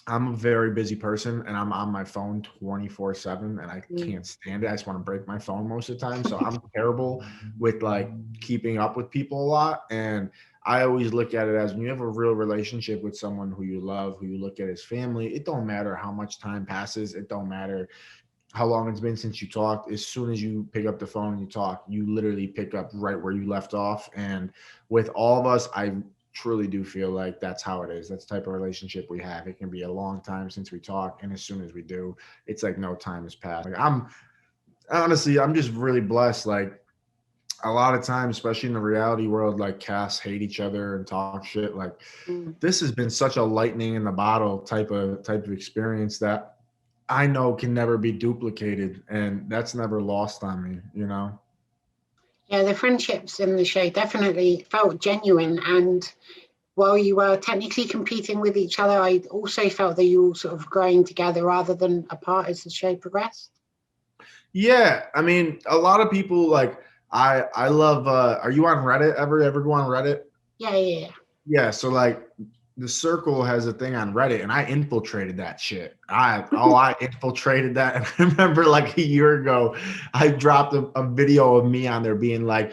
I'm a very busy person, and I'm on my phone 24/7, and I can't stand it. I just want to break my phone most of the time. So I'm terrible with like keeping up with people a lot. And I always look at it as, when you have a real relationship with someone who you love, who you look at as family, it don't matter how much time passes. It don't matter how long it's been since you talked. As soon as you pick up the phone and you talk, you literally pick up right where you left off. And with all of us, I truly do feel like that's how it is. That's the type of relationship we have. It can be a long time since we talk, and as soon as we do, it's like no time has passed. Like I'm just really blessed. Like a lot of times, especially in the reality world, like casts hate each other and talk shit. Like this has been such a lightning in the bottle type of experience that I know can never be duplicated, and that's never lost on me, Yeah, the friendships in the show definitely felt genuine. And while you were technically competing with each other, I also felt that you were sort of growing together rather than apart as the show progressed. Yeah, I mean, a lot of people like I love. Are you on Reddit? Ever go on Reddit? Yeah. Yeah. So like, the Circle has a thing on Reddit, and I infiltrated that shit. I infiltrated that. And I remember like a year ago, I dropped a video of me on there being like,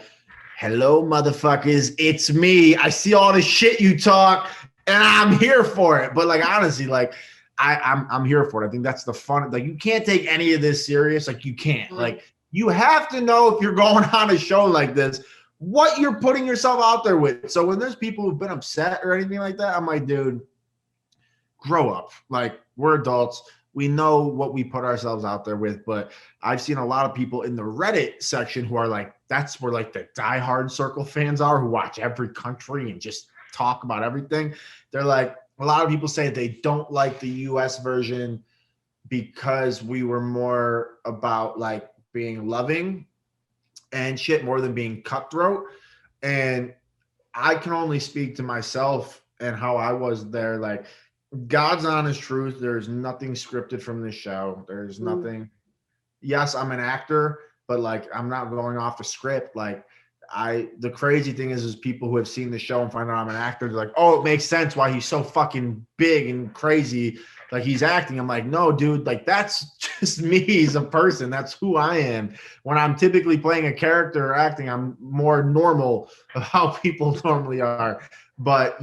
hello, motherfuckers, it's me. I see all the shit you talk, and I'm here for it. But like, honestly, like I'm here for it. I think that's the fun. Like, you can't take any of this serious. Like, you can't. Like, you have to know, if you're going on a show like this, what you're putting yourself out there with. So when there's people who've been upset or anything like that, I'm like, dude, grow up. Like, we're adults. We know what we put ourselves out there with. But I've seen a lot of people in the Reddit section who are like, that's where like the diehard Circle fans are, who watch every country and just talk about everything. They're like, a lot of people say they don't like the US version because we were more about like being loving and shit more than being cutthroat. And I can only speak to myself and how I was there. Like, God's honest truth, there's nothing scripted from this show. There's nothing yes, I'm an actor, but like I'm not going off the script. Like the crazy thing is people who have seen the show and find out I'm an actor, they're like, oh, it makes sense why he's so fucking big and crazy. Like he's acting. I'm like, no, dude, like that's just me as a person. That's who I am. When I'm typically playing a character or acting, I'm more normal of how people normally are. But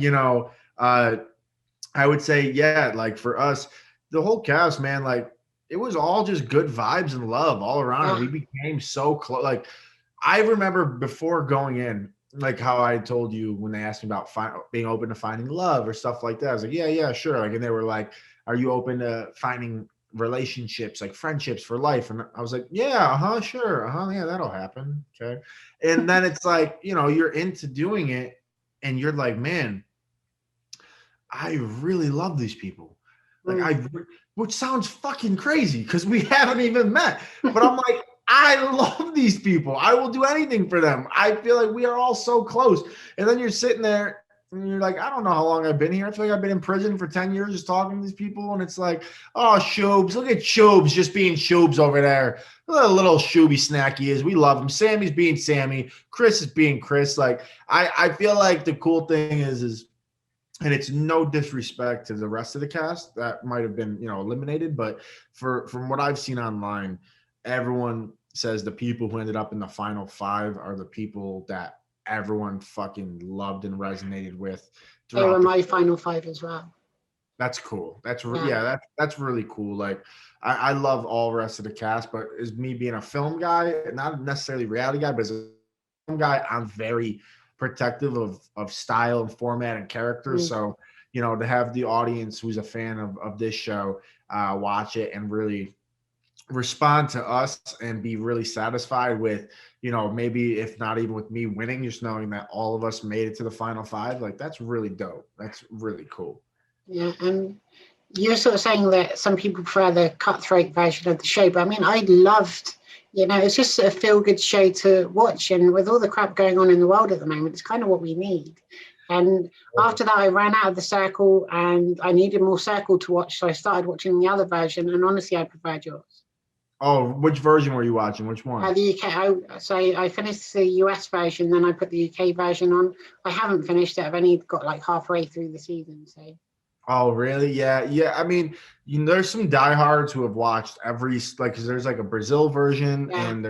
I would say, yeah, like for us, the whole cast, man, like it was all just good vibes and love all around. And Yeah. we became so close. Like I remember before going in, like how I told you when they asked me about being open to finding love or stuff like that. I was like, yeah, sure. Like, and they were like, are you open to finding relationships, like friendships for life? And I was like, yeah, sure. Yeah, that'll happen. Okay. And then it's like, you're into doing it and you're like, man, I really love these people. Like which sounds fucking crazy because we haven't even met. But I'm like, I love these people. I will do anything for them. I feel like we are all so close. And then you're sitting there and you're like, I don't know how long I've been here. I feel like I've been in prison for 10 years just talking to these people. And it's like, oh, Shoobs, look at Shoobs just being Shoobs over there. Look at little Shooby snack he is. We love him. Sammy's being Sammy. Chris is being Chris. Like, I feel like the cool thing is and it's no disrespect to the rest of the cast that might have been, eliminated, but from what I've seen online, everyone says the people who ended up in the final 5 are the people that everyone fucking loved and resonated with. They were my final 5 as well. That's cool. That's really cool. Like I love all the rest of the cast, but as me being a film guy, not necessarily reality guy, but as a film guy, I'm very protective of style and format and characters. So, to have the audience who's a fan of this show watch it and really respond to us and be really satisfied with, maybe if not even with me winning, just knowing that all of us made it to the final 5, like that's really dope. That's really cool. Yeah, and you're sort of saying that some people prefer the cutthroat version of the show, but I mean, I loved, it's just a feel-good show to watch, and with all the crap going on in the world at the moment, it's kind of what we need. And after that, I ran out of the Circle, and I needed more Circle to watch, so I started watching the other version, and honestly, I preferred yours. Oh, which version were you watching? Which one? The UK. So I finished the US version, then I put the UK version on. I haven't finished it. I've only got like halfway through the season, so. Oh, really? Yeah. I mean, there's some diehards who have watched every, like, because there's like a Brazil version and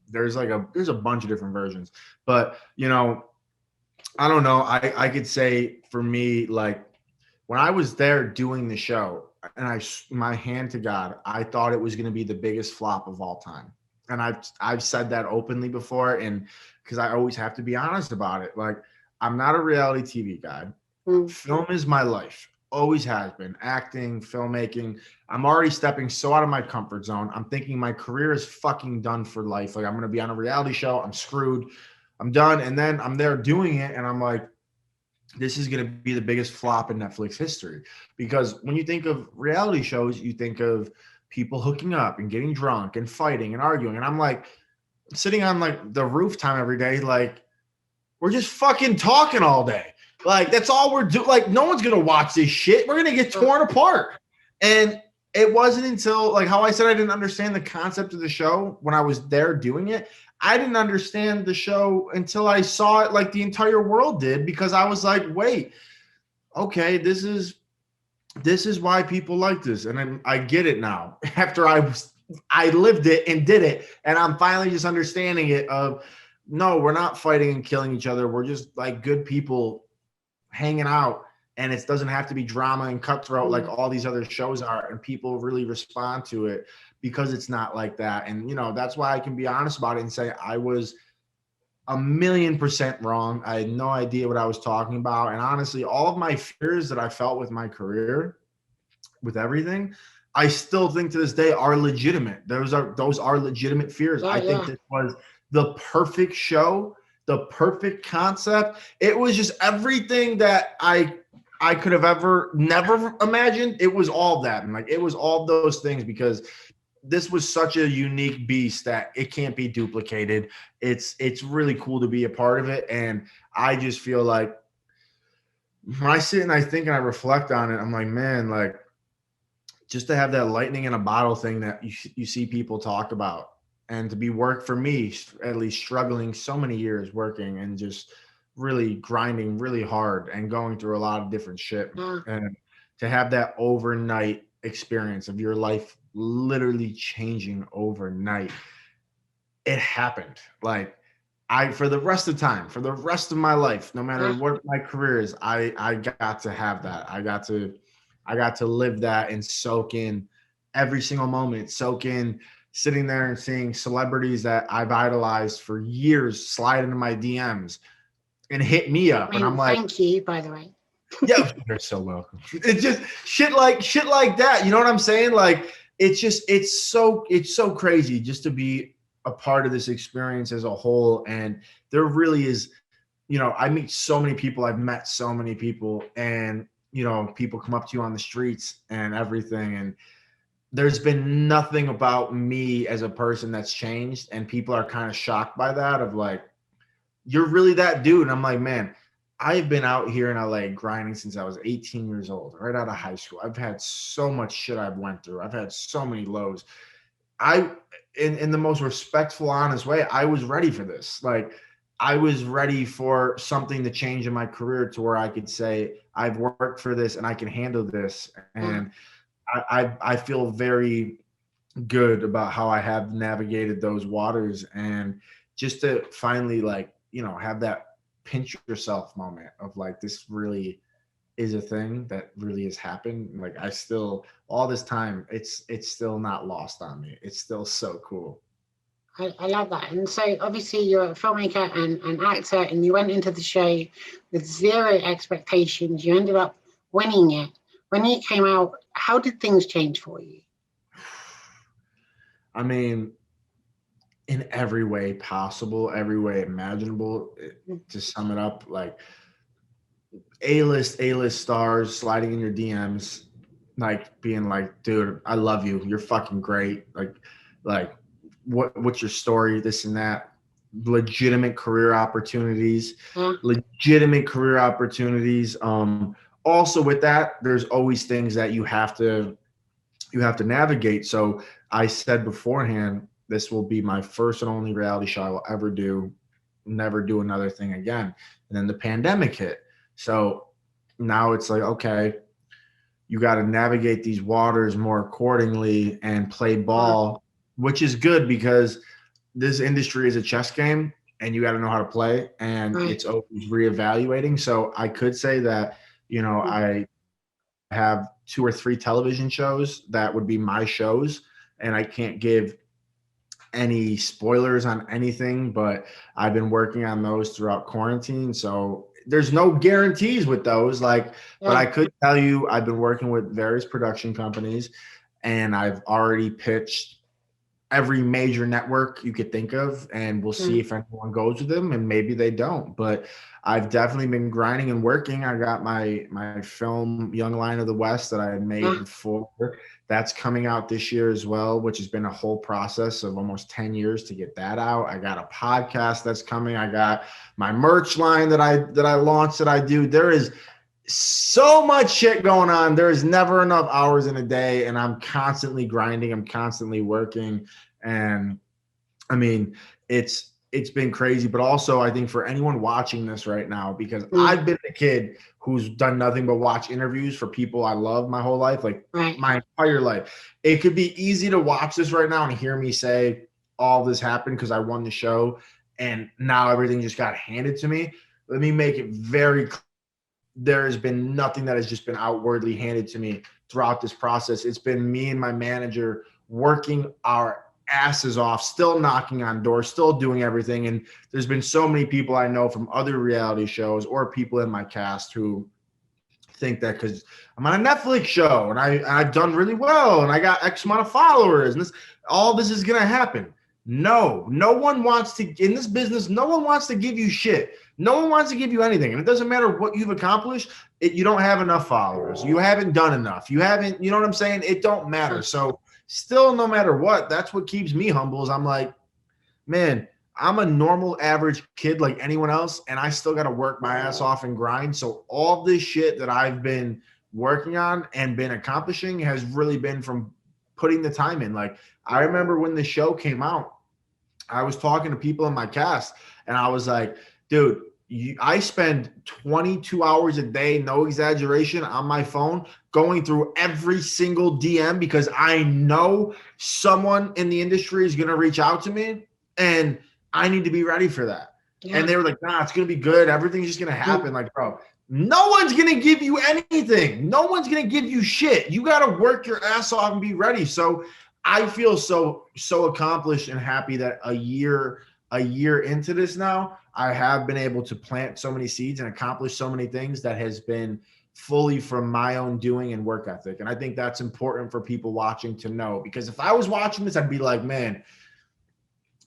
there's a bunch of different versions. But, I don't know. I could say for me, like, when I was there doing the show, and my hand to God, I thought it was going to be the biggest flop of all time. And I've said that openly before, and because I always have to be honest about it. Like, I'm not a reality TV guy. Film is my life. Always has been. Acting, filmmaking. I'm already stepping so out of my comfort zone. I'm thinking my career is fucking done for life. Like, I'm going to be on a reality show. I'm screwed. I'm done. And then I'm there doing it, and I'm like, this is going to be the biggest flop in Netflix history. Because when you think of reality shows, you think of people hooking up and getting drunk and fighting and arguing. And I'm like, sitting on like the roof time every day, like, we're just fucking talking all day. Like, that's all we're doing. Like, no one's going to watch this shit. We're going to get torn apart. And it wasn't until, like, how I said I didn't understand the concept of the show when I was there doing it. I didn't understand the show until I saw it like the entire world did, because I was like, wait, okay, this is why people like this. And I get it now after I lived it and did it. And I'm finally just understanding it of, no, we're not fighting and killing each other. We're just like good people hanging out, and it doesn't have to be drama and cutthroat like all these other shows are, and people really respond to it because it's not like that. And that's why I can be honest about it and say I was 1,000,000% wrong. I had no idea what I was talking about, and honestly, all of my fears that I felt with my career, with everything, I still think to this day are legitimate. Those are legitimate fears. I think this was the perfect show, the perfect concept. It was just everything that I could have never imagined. It was all that. And like, it was all those things, because this was such a unique beast that it can't be duplicated. It's really cool to be a part of it. And I just feel like when I sit and I think and I reflect on it, I'm like, man, like, just to have that lightning in a bottle thing that you see people talk about, and to be work for me, at least struggling so many years working and just really grinding really hard and going through a lot of different shit. Yeah. And to have that overnight experience of your life literally changing overnight, it happened. Like, for the rest of time, for the rest of my life, no matter Yeah. what my career is, I got to have that. I got to live that and soak in every single moment, soak in sitting there and seeing celebrities that I've idolized for years slide into my DMs and hit me up. I And I'm mean, like, thank you, by the way. yeah, you're so welcome. It's just shit like that. You know what I'm saying? Like, it's so crazy just to be a part of this experience as a whole. And there really is, I meet so many people. I've met so many people, and people come up to you on the streets and everything. And there's been nothing about me as a person that's changed. And people are kind of shocked by that, of like, you're really that dude. And I'm like, man, I've been out here in LA grinding since I was 18 years old, right out of high school. I've had so much shit I've went through. I've had so many lows. In the most respectful, honest way, I was ready for this. Like, I was ready for something to change in my career to where I could say, I've worked for this and I can handle this. And I feel very good about how I have navigated those waters. And just to finally, like, have that pinch yourself moment of like, this really is a thing that really has happened. Like, I still, all this time, it's still not lost on me. It's still so cool. I love that. And so obviously you're a filmmaker and an actor, and you went into the show with zero expectations. You ended up winning it. When you came out, how did things change for you? I mean, in every way possible, every way imaginable. To sum it up, like, A-list stars sliding in your DMs, like being like, dude, I love you. You're fucking great. Like what's your story? This and that. Legitimate career opportunities. Also with that, there's always things that you have to navigate. So I said beforehand, this will be my first and only reality show I will ever do. Never do another thing again. And then the pandemic hit. So now it's like, okay, you got to navigate these waters more accordingly and play ball, which is good because this industry is a chess game and you got to know how to play, and it's always reevaluating. So I could say that, I have 2 or 3 television shows that would be my shows, and I can't give any spoilers on anything, but I've been working on those throughout quarantine. So there's no guarantees with those, but I could tell you I've been working with various production companies, and I've already pitched every major network you could think of, and we'll see if anyone goes with them, and maybe they don't. But I've definitely been grinding and working. I got my film Young Lion of the West that I had made before. That's coming out this year as well, which has been a whole process of almost 10 years to get that out. I got a podcast that's coming. I got my merch line that I launched that I do. There is so much shit going on. There is never enough hours in a day, and I'm constantly grinding. I'm constantly working. And I mean, it's been crazy, but also I think for anyone watching this right now, because I've been a kid who's done nothing but watch interviews for people I love my whole life, like my entire life. It could be easy to watch this right now and hear me say all this happened because I won the show and now everything just got handed to me. Let me make it very clear. There has been nothing that has just been outwardly handed to me throughout this process. It's been me and my manager working our asses off, still knocking on doors, still doing everything. And there's been so many people I know from other reality shows or people in my cast who think that because I'm on a Netflix show and I've done really well and I got X amount of followers and all this is going to happen. No one wants to, in this business, no one wants to give you shit. No one wants to give you anything. And it doesn't matter what you've accomplished. You don't have enough followers. You haven't done enough. You haven't, you know what I'm saying? It don't matter. So still, no matter what, that's what keeps me humble is I'm like, man, I'm a normal average kid like anyone else. And I still got to work my ass off and grind. So all this shit that I've been working on and been accomplishing has really been from putting the time in. Like, I remember when the show came out, I was talking to people in my cast and I was like, dude, I spend 22 hours a day, no exaggeration, on my phone going through every single DM because I know someone in the industry is going to reach out to me and I need to be ready for that. Yeah. And they were like, nah, it's going to be good. Everything's just going to happen. Like, bro, no one's going to give you anything. No one's going to give you shit. You got to work your ass off and be ready. So I feel so accomplished and happy that a year into this now, I have been able to plant so many seeds and accomplish so many things that has been fully from my own doing and work ethic. And I think that's important for people watching to know, because if I was watching this, I'd be like, man,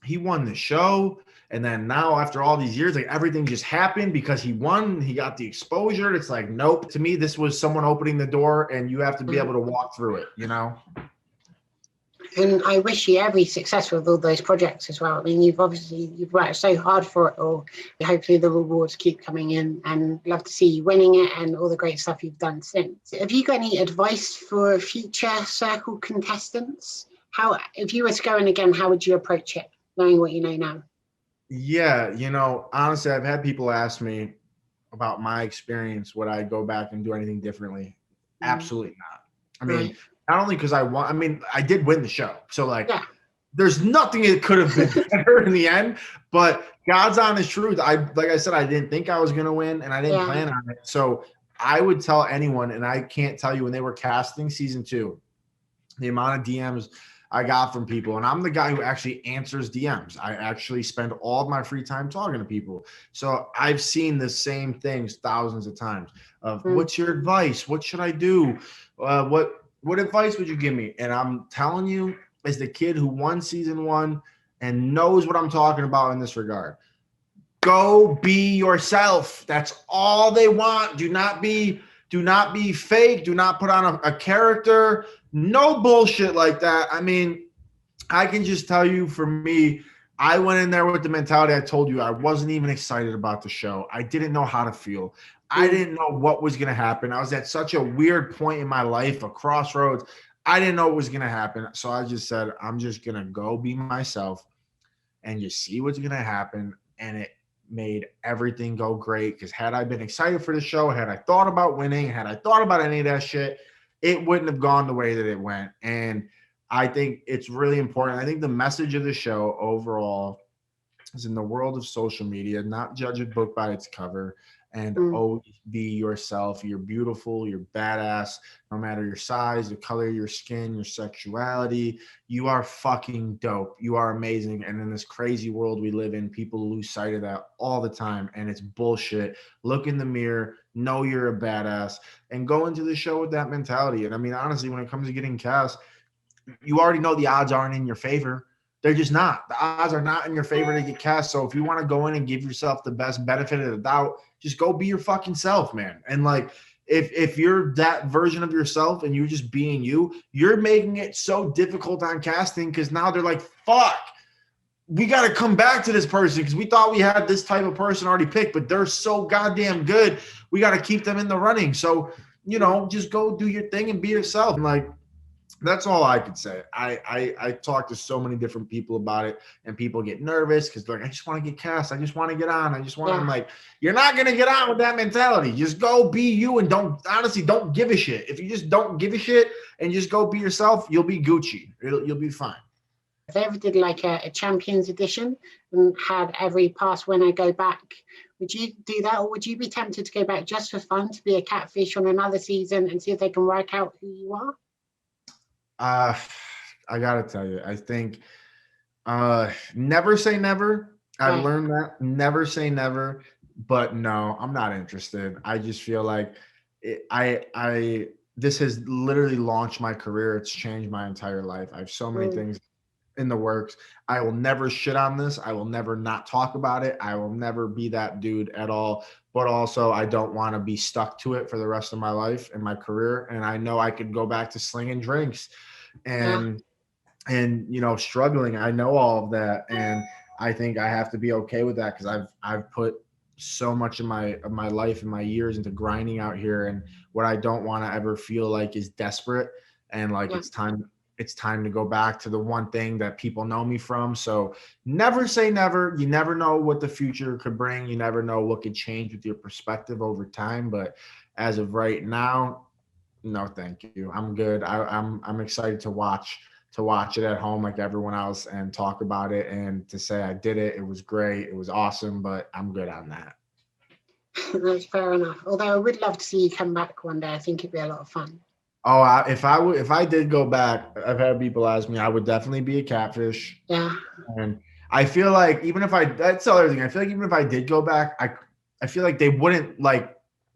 he won the show. And then now after all these years, like, everything just happened because he won, he got the exposure. It's like, nope. To me, this was someone opening the door and you have to be able to walk through it, you know? And I wish you every success with all those projects as well. I mean, you've worked so hard for it all. Hopefully the rewards keep coming in, and love to see you winning it and all the great stuff you've done since. Have you got any advice for future Circle contestants? How, if you were to go in again, how would you approach it, knowing what you know now? Yeah, you know, honestly, I've had people ask me about my experience. Would I go back and do anything differently? Absolutely not. I mean, not only because I won, I mean, I did win the show. So, like, there's nothing it could have been better in the end. But God's honest truth, like I said, I didn't think I was going to win, and I didn't plan on it. So I would tell anyone, and I can't tell you, when they were casting season 2, the amount of DMs I got from people, and I'm the guy who actually answers DMs. I actually spend all of my free time talking to people. So I've seen the same things thousands of times of what's your advice? What should I do? What advice would you give me? And I'm telling you, as the kid who won season 1 and knows what I'm talking about in this regard, go be yourself. That's all they want. Do not be fake. Do not put on a character. No bullshit like that. I mean, I can just tell you, for me, I went in there with the mentality I told you. I wasn't even excited about the show. I didn't know how to feel. I didn't know what was going to happen. I was at such a weird point in my life, a crossroads. I didn't know what was going to happen. So I just said, I'm just going to go be myself and just see what's going to happen. And it made everything go great, because had I been excited for the show, had I thought about winning, had I thought about any of that shit, it wouldn't have gone the way that it went. And I think it's really important. I think the message of the show overall is, in the world of social media, not judge a book by its cover, and always be yourself. You're beautiful. You're badass. No matter your size, the color of your skin, your sexuality, you are fucking dope. You are amazing. And in this crazy world we live in, people lose sight of that all the time, and it's bullshit. Look in the mirror, know you're a badass, and go into the show with that mentality. And I mean, honestly, when it comes to getting cast, you already know the odds aren't in your favor. They're just not. The odds are not in your favor to get cast. So if you want to go in and give yourself the best benefit of the doubt, just go be your fucking self, man. And like, if you're that version of yourself and you're just being you, you're making it so difficult on casting, because now they're like, fuck, we got to come back to this person because we thought we had this type of person already picked, but they're so goddamn good. We got to keep them in the running. So, you know, just go do your thing and be yourself. And like, that's all I could say. I talk to so many different people about it, and people get nervous because they're like, I just want to get cast. I just want to get on. I just want to. I'm like, you're not going to get on with that mentality. Just go be you, and don't give a shit. If you just don't give a shit and just go be yourself, you'll be Gucci. You'll be fine. If they ever did like a Champions edition and had every past winner go back, would you do that? Or would you be tempted to go back just for fun, to be a catfish on another season and see if they can work out who you are? I gotta tell you, I think never say never. I've learned that. Never say never. But no, I'm not interested. I just feel like this has literally launched my career. It's changed my entire life. I have so many things in the works. I will never shit on this. I will never not talk about it. I will never be that dude at all. But also, I don't want to be stuck to it for the rest of my life and my career. And I know I could go back to slinging drinks and you know, struggling. I know all of that, and I think I have to be okay with that, because I've put so much of my life and my years into grinding out here, and what I don't want to ever feel like is desperate, and like it's time to go back to the one thing that people know me from. So never say never. You never know what the future could bring. You never know what could change with your perspective over time. But as of right now, no, thank you. I'm good. I'm excited to watch it at home like everyone else and talk about it and to say I did it. It was great. It was awesome, but I'm good on that. That's fair enough. Although I would love to see you come back one day. I think it'd be a lot of fun. Oh, if I did go back, I've had people ask me, I would definitely be a catfish. Yeah. And I feel like that's the other thing. I feel like even if I did go back, I feel like they wouldn't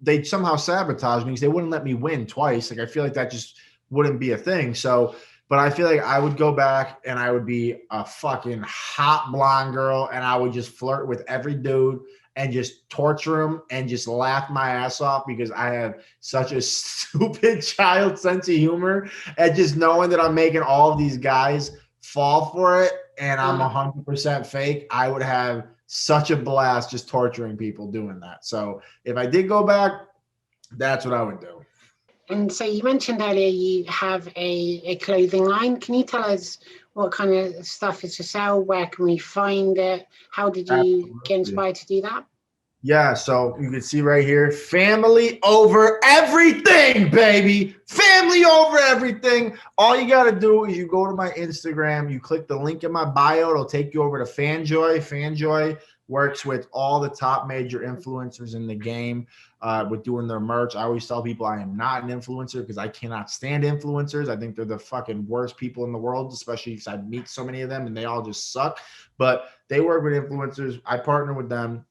they'd somehow sabotage me because they wouldn't let me win twice. Like I feel like that just wouldn't be a thing. So, but I feel like I would go back and I would be a fucking hot blonde girl and I would just flirt with every dude and just torture them and just laugh my ass off because I have such a stupid child sense of humor and just knowing that I'm making all of these guys fall for it and I'm 100% fake, I would have such a blast just torturing people doing that. So if I did go back, that's what I would do. And so you mentioned earlier you have a clothing line. Can you tell us what kind of stuff is to sell? Where can we find it? How did you get inspired to do that? Yeah, so you can see right here, family over everything, baby. Family over everything. All you got to do is you go to my Instagram, you click the link in my bio, it'll take you over to Fanjoy. Fanjoy works with all the top major influencers in the game with doing their merch. I always tell people I am not an influencer because I cannot stand influencers. I think they're the fucking worst people in the world, especially because I meet so many of them and they all just suck. But they work with influencers. I partner with them.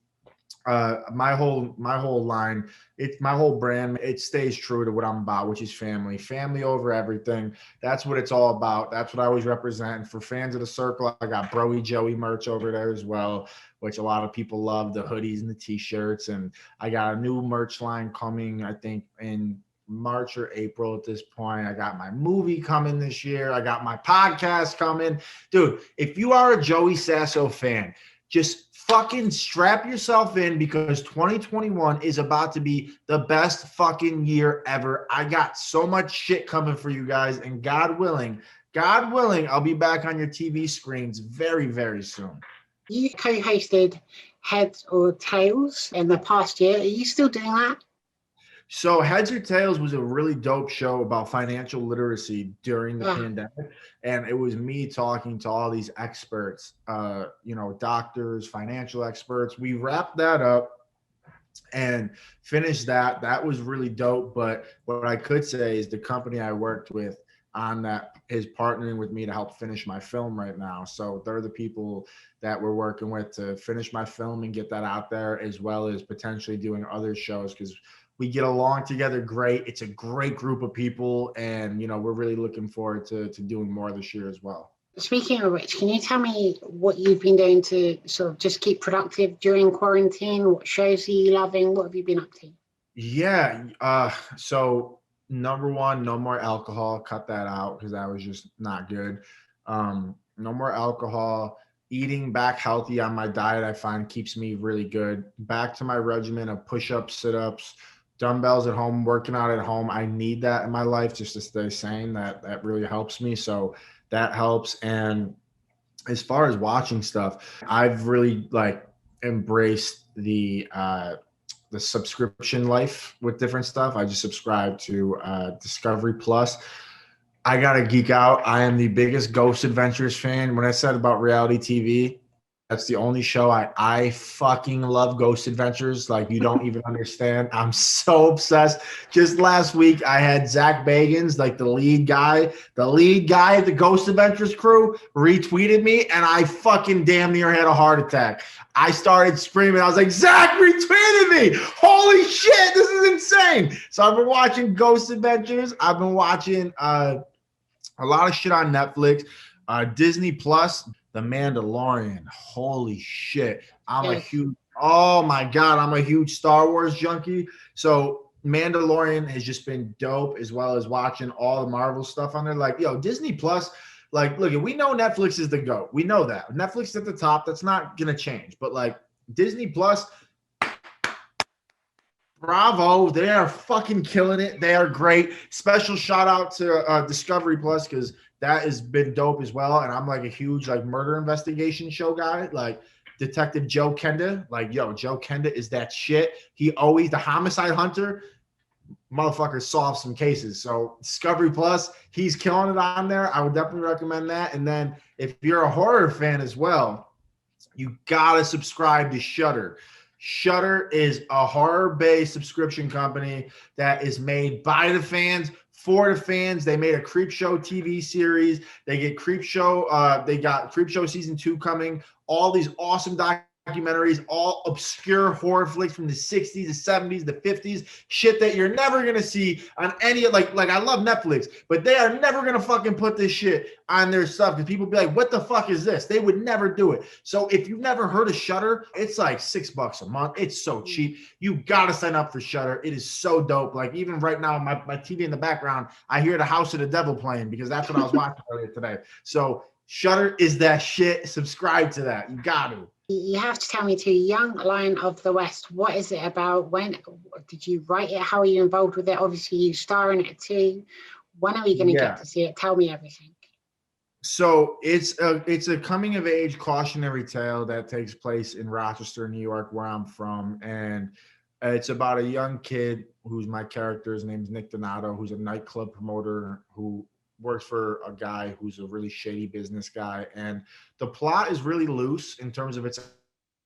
My whole line, it's my whole brand, it stays true to what I'm about, which is family over everything. That's what it's all about. That's what I always represent. And for fans of the circle, I got Broy Joey merch over there as well, which a lot of people love, the hoodies and the t-shirts. And I got a new merch line coming, I think in March or April at this point. I got my movie coming this year. I got my podcast coming. Dude, if you are a Joey Sasso fan, just fucking strap yourself in because 2021 is about to be the best fucking year ever. I got so much shit coming for you guys, and God willing, I'll be back on your TV screens very, very soon. You co-hosted Heads or Tails in the past year. Are you still doing that? So Heads or Tails was a really dope show about financial literacy during the pandemic. And it was me talking to all these experts, doctors, financial experts. We wrapped that up and finished that. That was really dope. But what I could say is the company I worked with on that is partnering with me to help finish my film right now. So they're the people that we're working with to finish my film and get that out there, as well as potentially doing other shows because we get along together great. It's a great group of people, and we're really looking forward to doing more this year as well. Speaking of which, can you tell me what you've been doing to sort of just keep productive during quarantine? What shows are you loving? What have you been up to? Yeah, so number one, no more alcohol. Cut that out because that was just not good. No more alcohol. Eating back healthy on my diet, I find keeps me really good. Back to my regimen of push-ups, sit-ups, dumbbells at home, working out at home. I need that in my life just to stay sane. That really helps me. So that helps. And as far as watching stuff, I've really embraced the subscription life with different stuff. I just subscribe to Discovery Plus. I gotta geek out. I am the biggest Ghost Adventures fan. When I said about reality TV, that's the only show I fucking love. Ghost Adventures. Like, you don't even understand. I'm so obsessed. Just last week, I had Zach Bagans, the lead guy of the Ghost Adventures crew, retweeted me, and I fucking damn near had a heart attack. I started screaming. I was like, Zach retweeted me. Holy shit, this is insane. So I've been watching Ghost Adventures. I've been watching a lot of shit on Netflix. Disney Plus, The Mandalorian. Holy shit. I'm a huge Star Wars junkie. So Mandalorian has just been dope, as well as watching all the Marvel stuff on there. Disney Plus, look, we know Netflix is the GOAT. We know that. Netflix is at the top. That's not going to change. But Disney Plus, Bravo, they are fucking killing it. They are great. Special shout out to Discovery Plus because that has been dope as well. And I'm like a huge like murder investigation show guy, like Detective Joe Kenda. Like, yo, Joe Kenda is that shit. He always the homicide hunter. Motherfucker solves some cases. So Discovery Plus, he's killing it on there. I would definitely recommend that. And then if you're a horror fan as well, you gotta subscribe to Shudder. Shudder is a horror-based subscription company that is made by the fans for the fans. They made a Creepshow TV series. They get Creepshow. They got Creepshow season 2 coming. All these awesome documentaries, all obscure horror flicks from the 60s, the 70s, the 50s, shit that you're never gonna see on any like I love Netflix, but they are never gonna fucking put this shit on their stuff because people be like, what the fuck is this? They would never do it. So if you've never heard of Shudder, it's like $6 a month. It's so cheap. You gotta sign up for Shudder. It is so dope. Like even right now, my TV in the background, I hear the House of the Devil playing because that's what I was watching earlier today. So Shudder is that shit. Subscribe to that. You got to. You have to tell me too, Young Lion of the West, what is it about? When did you write it? How are you involved with it? Obviously, you star in it too. When are we going to get to see it? Tell me everything. So it's a coming of age cautionary tale that takes place in Rochester, New York, where I'm from, and it's about a young kid who's my character. His name's Nick Donato, who's a nightclub promoter who works for a guy who's a really shady business guy. And the plot is really loose in terms of its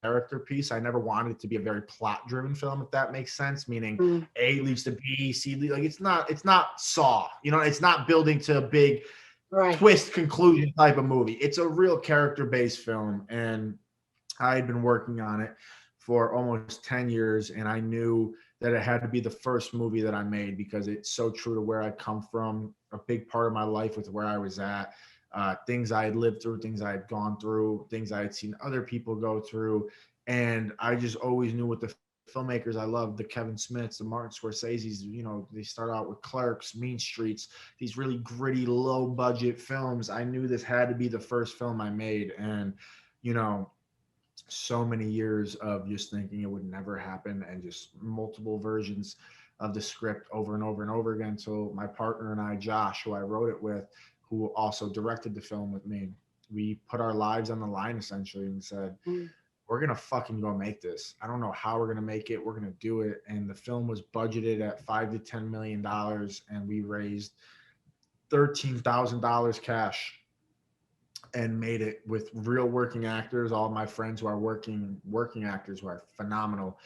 character piece. I never wanted it to be a very plot driven film, if that makes sense, meaning A leads to B, C leads, like it's not Saw, you know, it's not building to a big twist conclusion type of movie. It's a real character based film. And I had been working on it for almost 10 years. And I knew that it had to be the first movie that I made because it's so true to where I come from, a big part of my life with where I was at, things I had lived through, things I had gone through, things I had seen other people go through. And I just always knew what the filmmakers I loved, the Kevin Smiths, the Martin Scorsese's, you know, they start out with Clerks, Mean Streets, these really gritty, low budget films. I knew this had to be the first film I made. And, you know, so many years of just thinking it would never happen and just multiple versions of the script over and over and over again until my partner and I, Josh, who I wrote it with, who also directed the film with me, we put our lives on the line essentially and said, we're going to fucking go make this. I don't know how we're going to make it. We're going to do it. And the film was budgeted at $5 to $10 million and we raised $13,000 cash and made it with real working actors. All my friends who are working actors who are phenomenal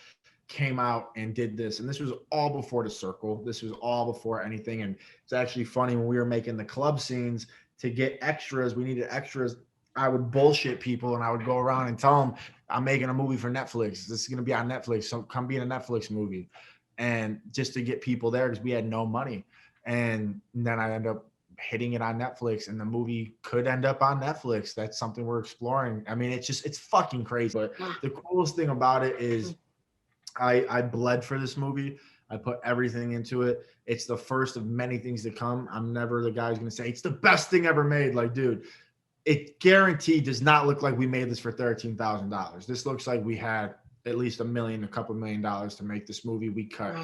came out and did this. And this was all before The Circle. This was all before anything. And it's actually funny, when we were making the club scenes to get extras, we needed extras. I would bullshit people and I would go around and tell them, I'm making a movie for Netflix. This is going to be on Netflix. So come be in a Netflix movie. And just to get people there because we had no money. And then I end up hitting it on Netflix and the movie could end up on Netflix. That's something we're exploring. I mean, it's fucking crazy. But the coolest thing about it is I bled for this movie. I put everything into it. It's the first of many things to come. I'm never the guy who's going to say it's the best thing ever made. Like, dude, it guaranteed does not look like we made this for $13,000. This looks like we had at least a couple million dollars to make this movie. We cut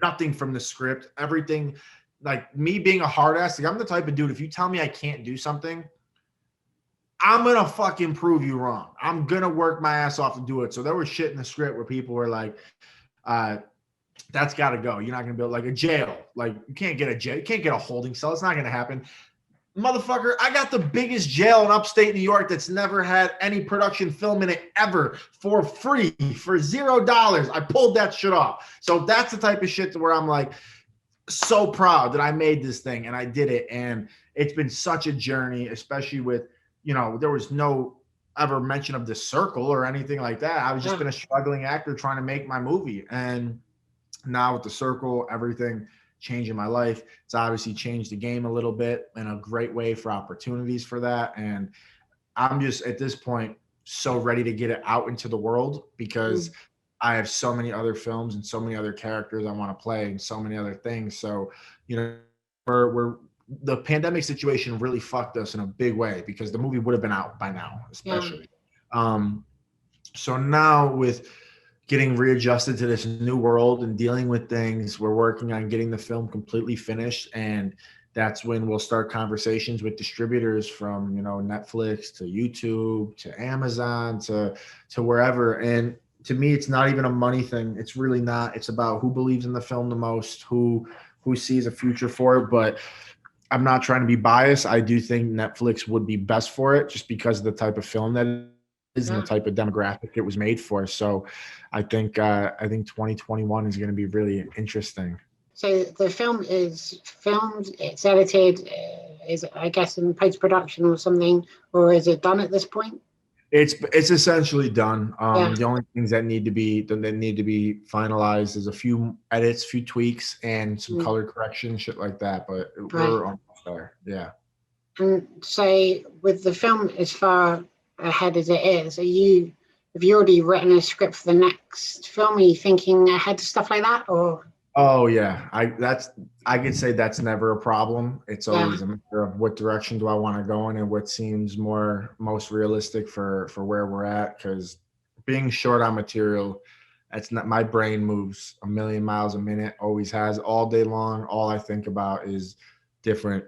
nothing from the script. Everything. Like me being a hard ass, like I'm the type of dude, if you tell me I can't do something, I'm going to fucking prove you wrong. I'm going to work my ass off to do it. So there was shit in the script where people were like, that's got to go. You're not going to build like a jail. Like you can't get a jail. You can't get a holding cell. It's not going to happen. Motherfucker, I got the biggest jail in upstate New York that's never had any production film in it ever for free, for $0. I pulled that shit off. So that's the type of shit to where I'm like, so proud that I made this thing and I did it. And it's been such a journey, especially with, you know, there was no ever mention of The Circle or anything like that. I was just been a struggling actor trying to make my movie. And now with The Circle, everything changing my life. It's obviously changed the game a little bit in a great way for opportunities for that. And I'm just at this point so ready to get it out into the world because I have so many other films and so many other characters I want to play and so many other things. So, you know, we're the pandemic situation really fucked us in a big way because the movie would have been out by now, especially. So now with getting readjusted to this new world and dealing with things. We're working on getting the film completely finished, and that's when we'll start conversations with distributors from, Netflix to YouTube to Amazon to wherever. And to me, it's not even a money thing. It's really not. It's about who believes in the film the most, who sees a future for it. But I'm not trying to be biased. I do think Netflix would be best for it, just because of the type of film that it is and the type of demographic it was made for. So I think 2021 is going to be really interesting. So the film is filmed, it's edited, is I guess in post-production or something, or is it done at this point? It's essentially done. The only things that need to be finalized is a few edits, few tweaks, and some color correction, shit like that. But we're almost there. Yeah. And so with the film as far ahead as it is, have you already written a script for the next film? Are you thinking ahead to stuff like that, or? Oh yeah, I could say that's never a problem. It's always a matter of what direction do I want to go in and what seems most realistic for where we're at. Because being short on material, that's not, my brain moves a million miles a minute, always has, all day long. All I think about is different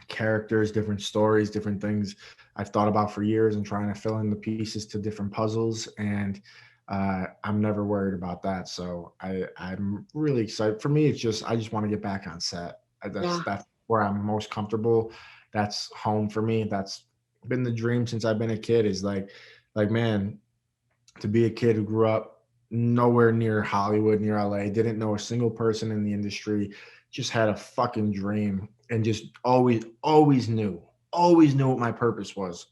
characters, different stories, different things I've thought about for years, and trying to fill in the pieces to different puzzles. And I'm never worried about that. So I'm really excited. For me, it's just, I just want to get back on set. That's where I'm most comfortable. That's home for me. That's been the dream since I've been a kid, is like, man, to be a kid who grew up nowhere near Hollywood, near LA, didn't know a single person in the industry, just had a fucking dream, and just always knew what my purpose was.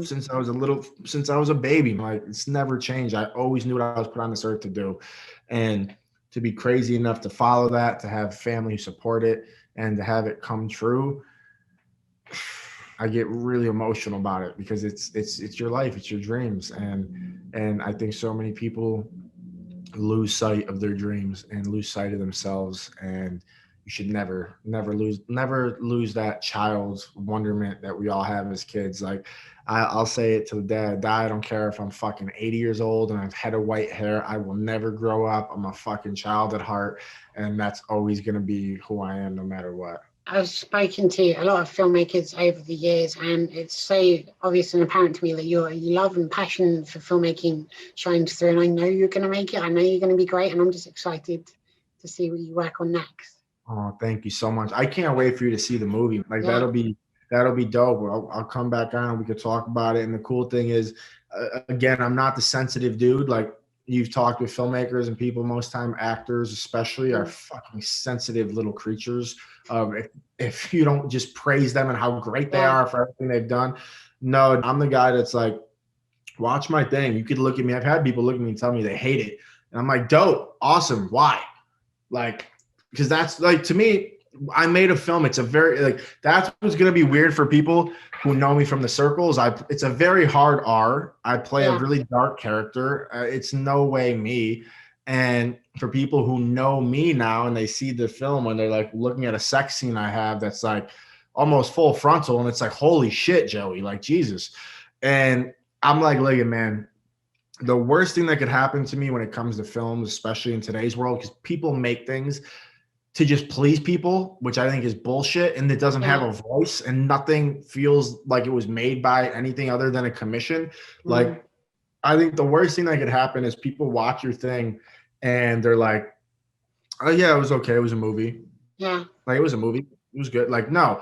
Since I was a baby. Like, it's never changed. I always knew what I was put on this earth to do. And to be crazy enough to follow that, to have family who support it, and to have it come true, I get really emotional about it, because it's your life, it's your dreams. And I think so many people lose sight of their dreams and lose sight of themselves. And you should never lose that child's wonderment that we all have as kids. Like, I'll say it till the day I die. I don't care if I'm fucking 80 years old and I've had a white hair. I will never grow up. I'm a fucking child at heart, and that's always going to be who I am, no matter what. I've spoken to a lot of filmmakers over the years, and it's so obvious and apparent to me that your love and passion for filmmaking shines through. And I know you're going to make it. I know you're going to be great, and I'm just excited to see what you work on next. Oh, thank you so much. I can't wait for you to see the movie. Like, that'll be dope. I'll come back on and we could talk about it. And the cool thing is, again, I'm not the sensitive dude. Like, you've talked with filmmakers and people, most time actors especially are fucking sensitive little creatures. If you don't just praise them and how great they are for everything they've done. No, I'm the guy that's like, watch my thing. You could look at me. I've had people look at me and tell me they hate it. And I'm like, dope, awesome. Why? Like, because that's, like, to me, I made a film. It's a very, like, that's what's going to be weird for people who know me from the circles. It's a very hard R. I play a really dark character. It's no way me. And for people who know me now and they see the film, when they're like looking at a sex scene I have that's like almost full frontal, and it's like, holy shit, Joey, like, Jesus. And I'm like, look, man, the worst thing that could happen to me when it comes to films, especially in today's world, because people make things to just please people, which I think is bullshit, and it doesn't have a voice, and nothing feels like it was made by anything other than a commission. Like, I think the worst thing that could happen is people watch your thing and they're like, oh yeah, it was okay. It was a movie. Yeah. Like, it was a movie. It was good. Like, no,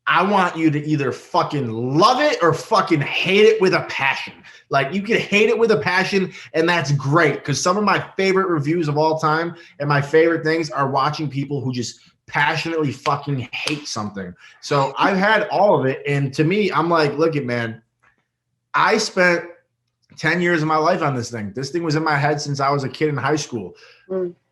I want you to either fucking love it or fucking hate it with a passion. Like, you can hate it with a passion, and that's great, because some of my favorite reviews of all time and my favorite things are watching people who just passionately fucking hate something. So I've had all of it, and to me, I'm like, look it, man, I spent 10 years of my life on this thing. This thing was in my head since I was a kid in high school.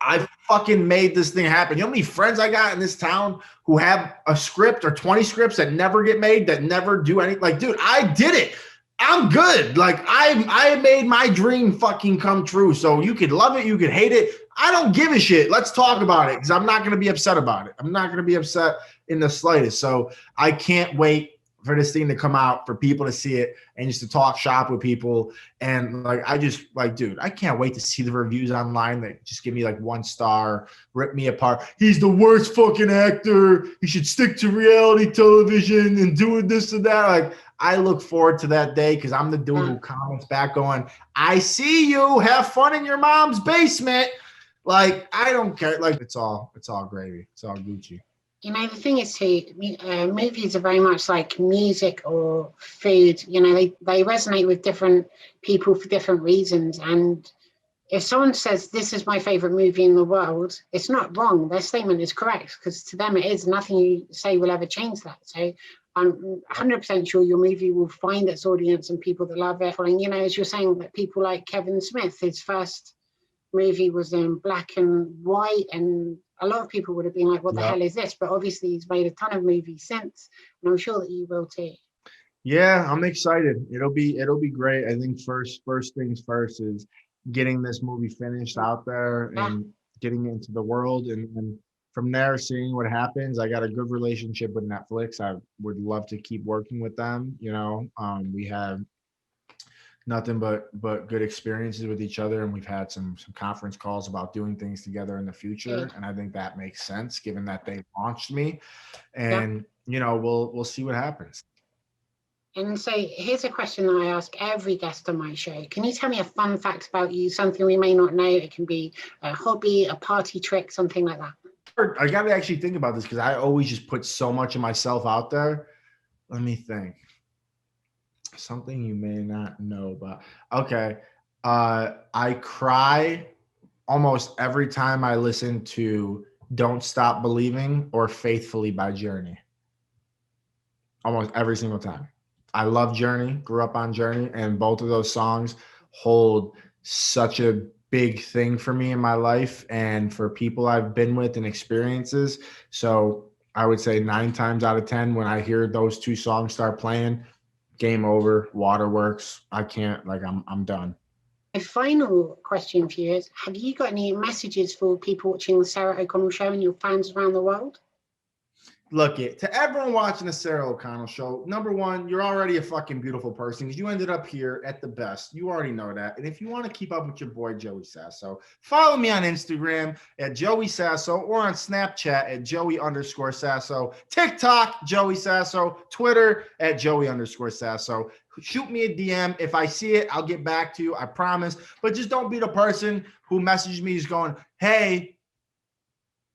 I fucking made this thing happen. You know how many friends I got in this town who have a script or 20 scripts that never get made, that never do anything? Like, dude, I did it. I'm good. Like, I made my dream fucking come true. So you could love it, you could hate it. I don't give a shit. Let's talk about it, because I'm not going to be upset about it. I'm not going to be upset in the slightest. So I can't wait for this thing to come out, for people to see it, and just to talk shop with people. And like, I just like, dude, I can't wait to see the reviews online that just give me like 1 star, rip me apart. He's the worst fucking actor. He should stick to reality television and doing this and that. Like, I look forward to that day because I'm the dude who comments back going, I see you, have fun in your mom's basement. Like, I don't care. Like, it's all gravy. It's all Gucci. You know, the thing is too, movies are very much like music or food. You know, they resonate with different people for different reasons. And if someone says, this is my favorite movie in the world, it's not wrong. Their statement is correct because to them it is. Nothing you say will ever change that. So I'm 100% sure your movie will find its audience and people that love it. And, you know, as you're saying, that people like Kevin Smith, his first movie was in black and white, and a lot of people would have been like, what the hell is this? But obviously he's made a ton of movies since, and I'm sure that you will too. Yeah, I'm excited. It'll be great. I think first things first is getting this movie finished out there and getting it into the world, and from there seeing what happens. I got a good relationship with Netflix. I would love to keep working with them. You know, we have nothing but good experiences with each other, and we've had some conference calls about doing things together in the future. And I think that makes sense given that they launched me, and you know, we'll see what happens. And so here's a question that I ask every guest on my show. Can you tell me a fun fact about you, something we may not know? It can be a hobby, a party trick, something like that. I got to actually think about this because I always just put so much of myself out there. Let me think. Something you may not know about. Okay. I cry almost every time I listen to Don't Stop Believing or Faithfully by Journey. Almost every single time. I love Journey, grew up on Journey, and both of those songs hold such a big thing for me in my life and for people I've been with and experiences. So I would say 9 times out of 10, when I hear those 2 songs start playing, game over, waterworks. I can't, like, I'm done. My final question for you is, have you got any messages for people watching the Sarah O'Connell Show and your fans around the world? Look, to everyone watching the Sarah O'Connell Show, number one, you're already a fucking beautiful person because you ended up here at the best. You already know that. And if you want to keep up with your boy, Joey Sasso, follow me on Instagram at Joey Sasso or on Snapchat at Joey_Sasso, TikTok, Joey Sasso, Twitter at Joey_Sasso. Shoot me a DM. If I see it, I'll get back to you. I promise. But just don't be the person who messages me is going, hey,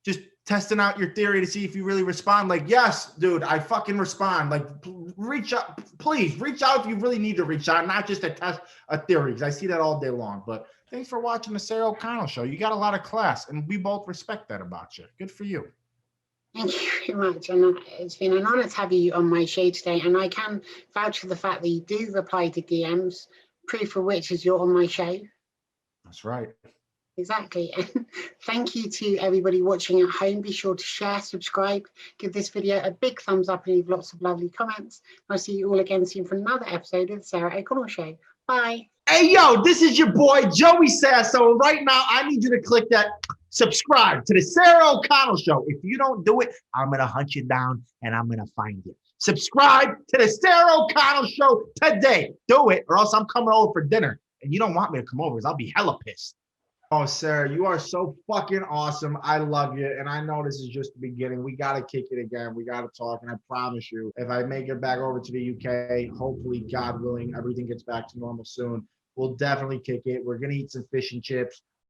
just testing out your theory to see if you really respond. Like, yes, dude, I fucking respond. Like, reach out, please reach out if you really need to reach out, not just to test a theory, because I see that all day long. But thanks for watching the Sarah O'Connell Show. You got a lot of class, and we both respect that about you. Good for you. Thank you very much. And it's been an honor to have you on my show today. And I can vouch for the fact that you do reply to DMs, proof of which is you're on my show. That's right. Exactly. And thank you to everybody watching at home. Be sure to share, subscribe, give this video a big thumbs up, and leave lots of lovely comments. I'll see you all again soon for another episode of the Sarah O'Connell Show. Bye. Hey, yo, this is your boy, Joey Sasso. Right now, I need you to click that subscribe to the Sarah O'Connell Show. If you don't do it, I'm going to hunt you down and I'm going to find you. Subscribe to the Sarah O'Connell Show today. Do it, or else I'm coming over for dinner. And you don't want me to come over because I'll be hella pissed. Oh, Sarah, you are so fucking awesome. I love you. And I know this is just the beginning. We got to kick it again. We got to talk. And I promise you, if I make it back over to the UK, hopefully, God willing, everything gets back to normal soon. We'll definitely kick it. We're going to eat some fish and chips.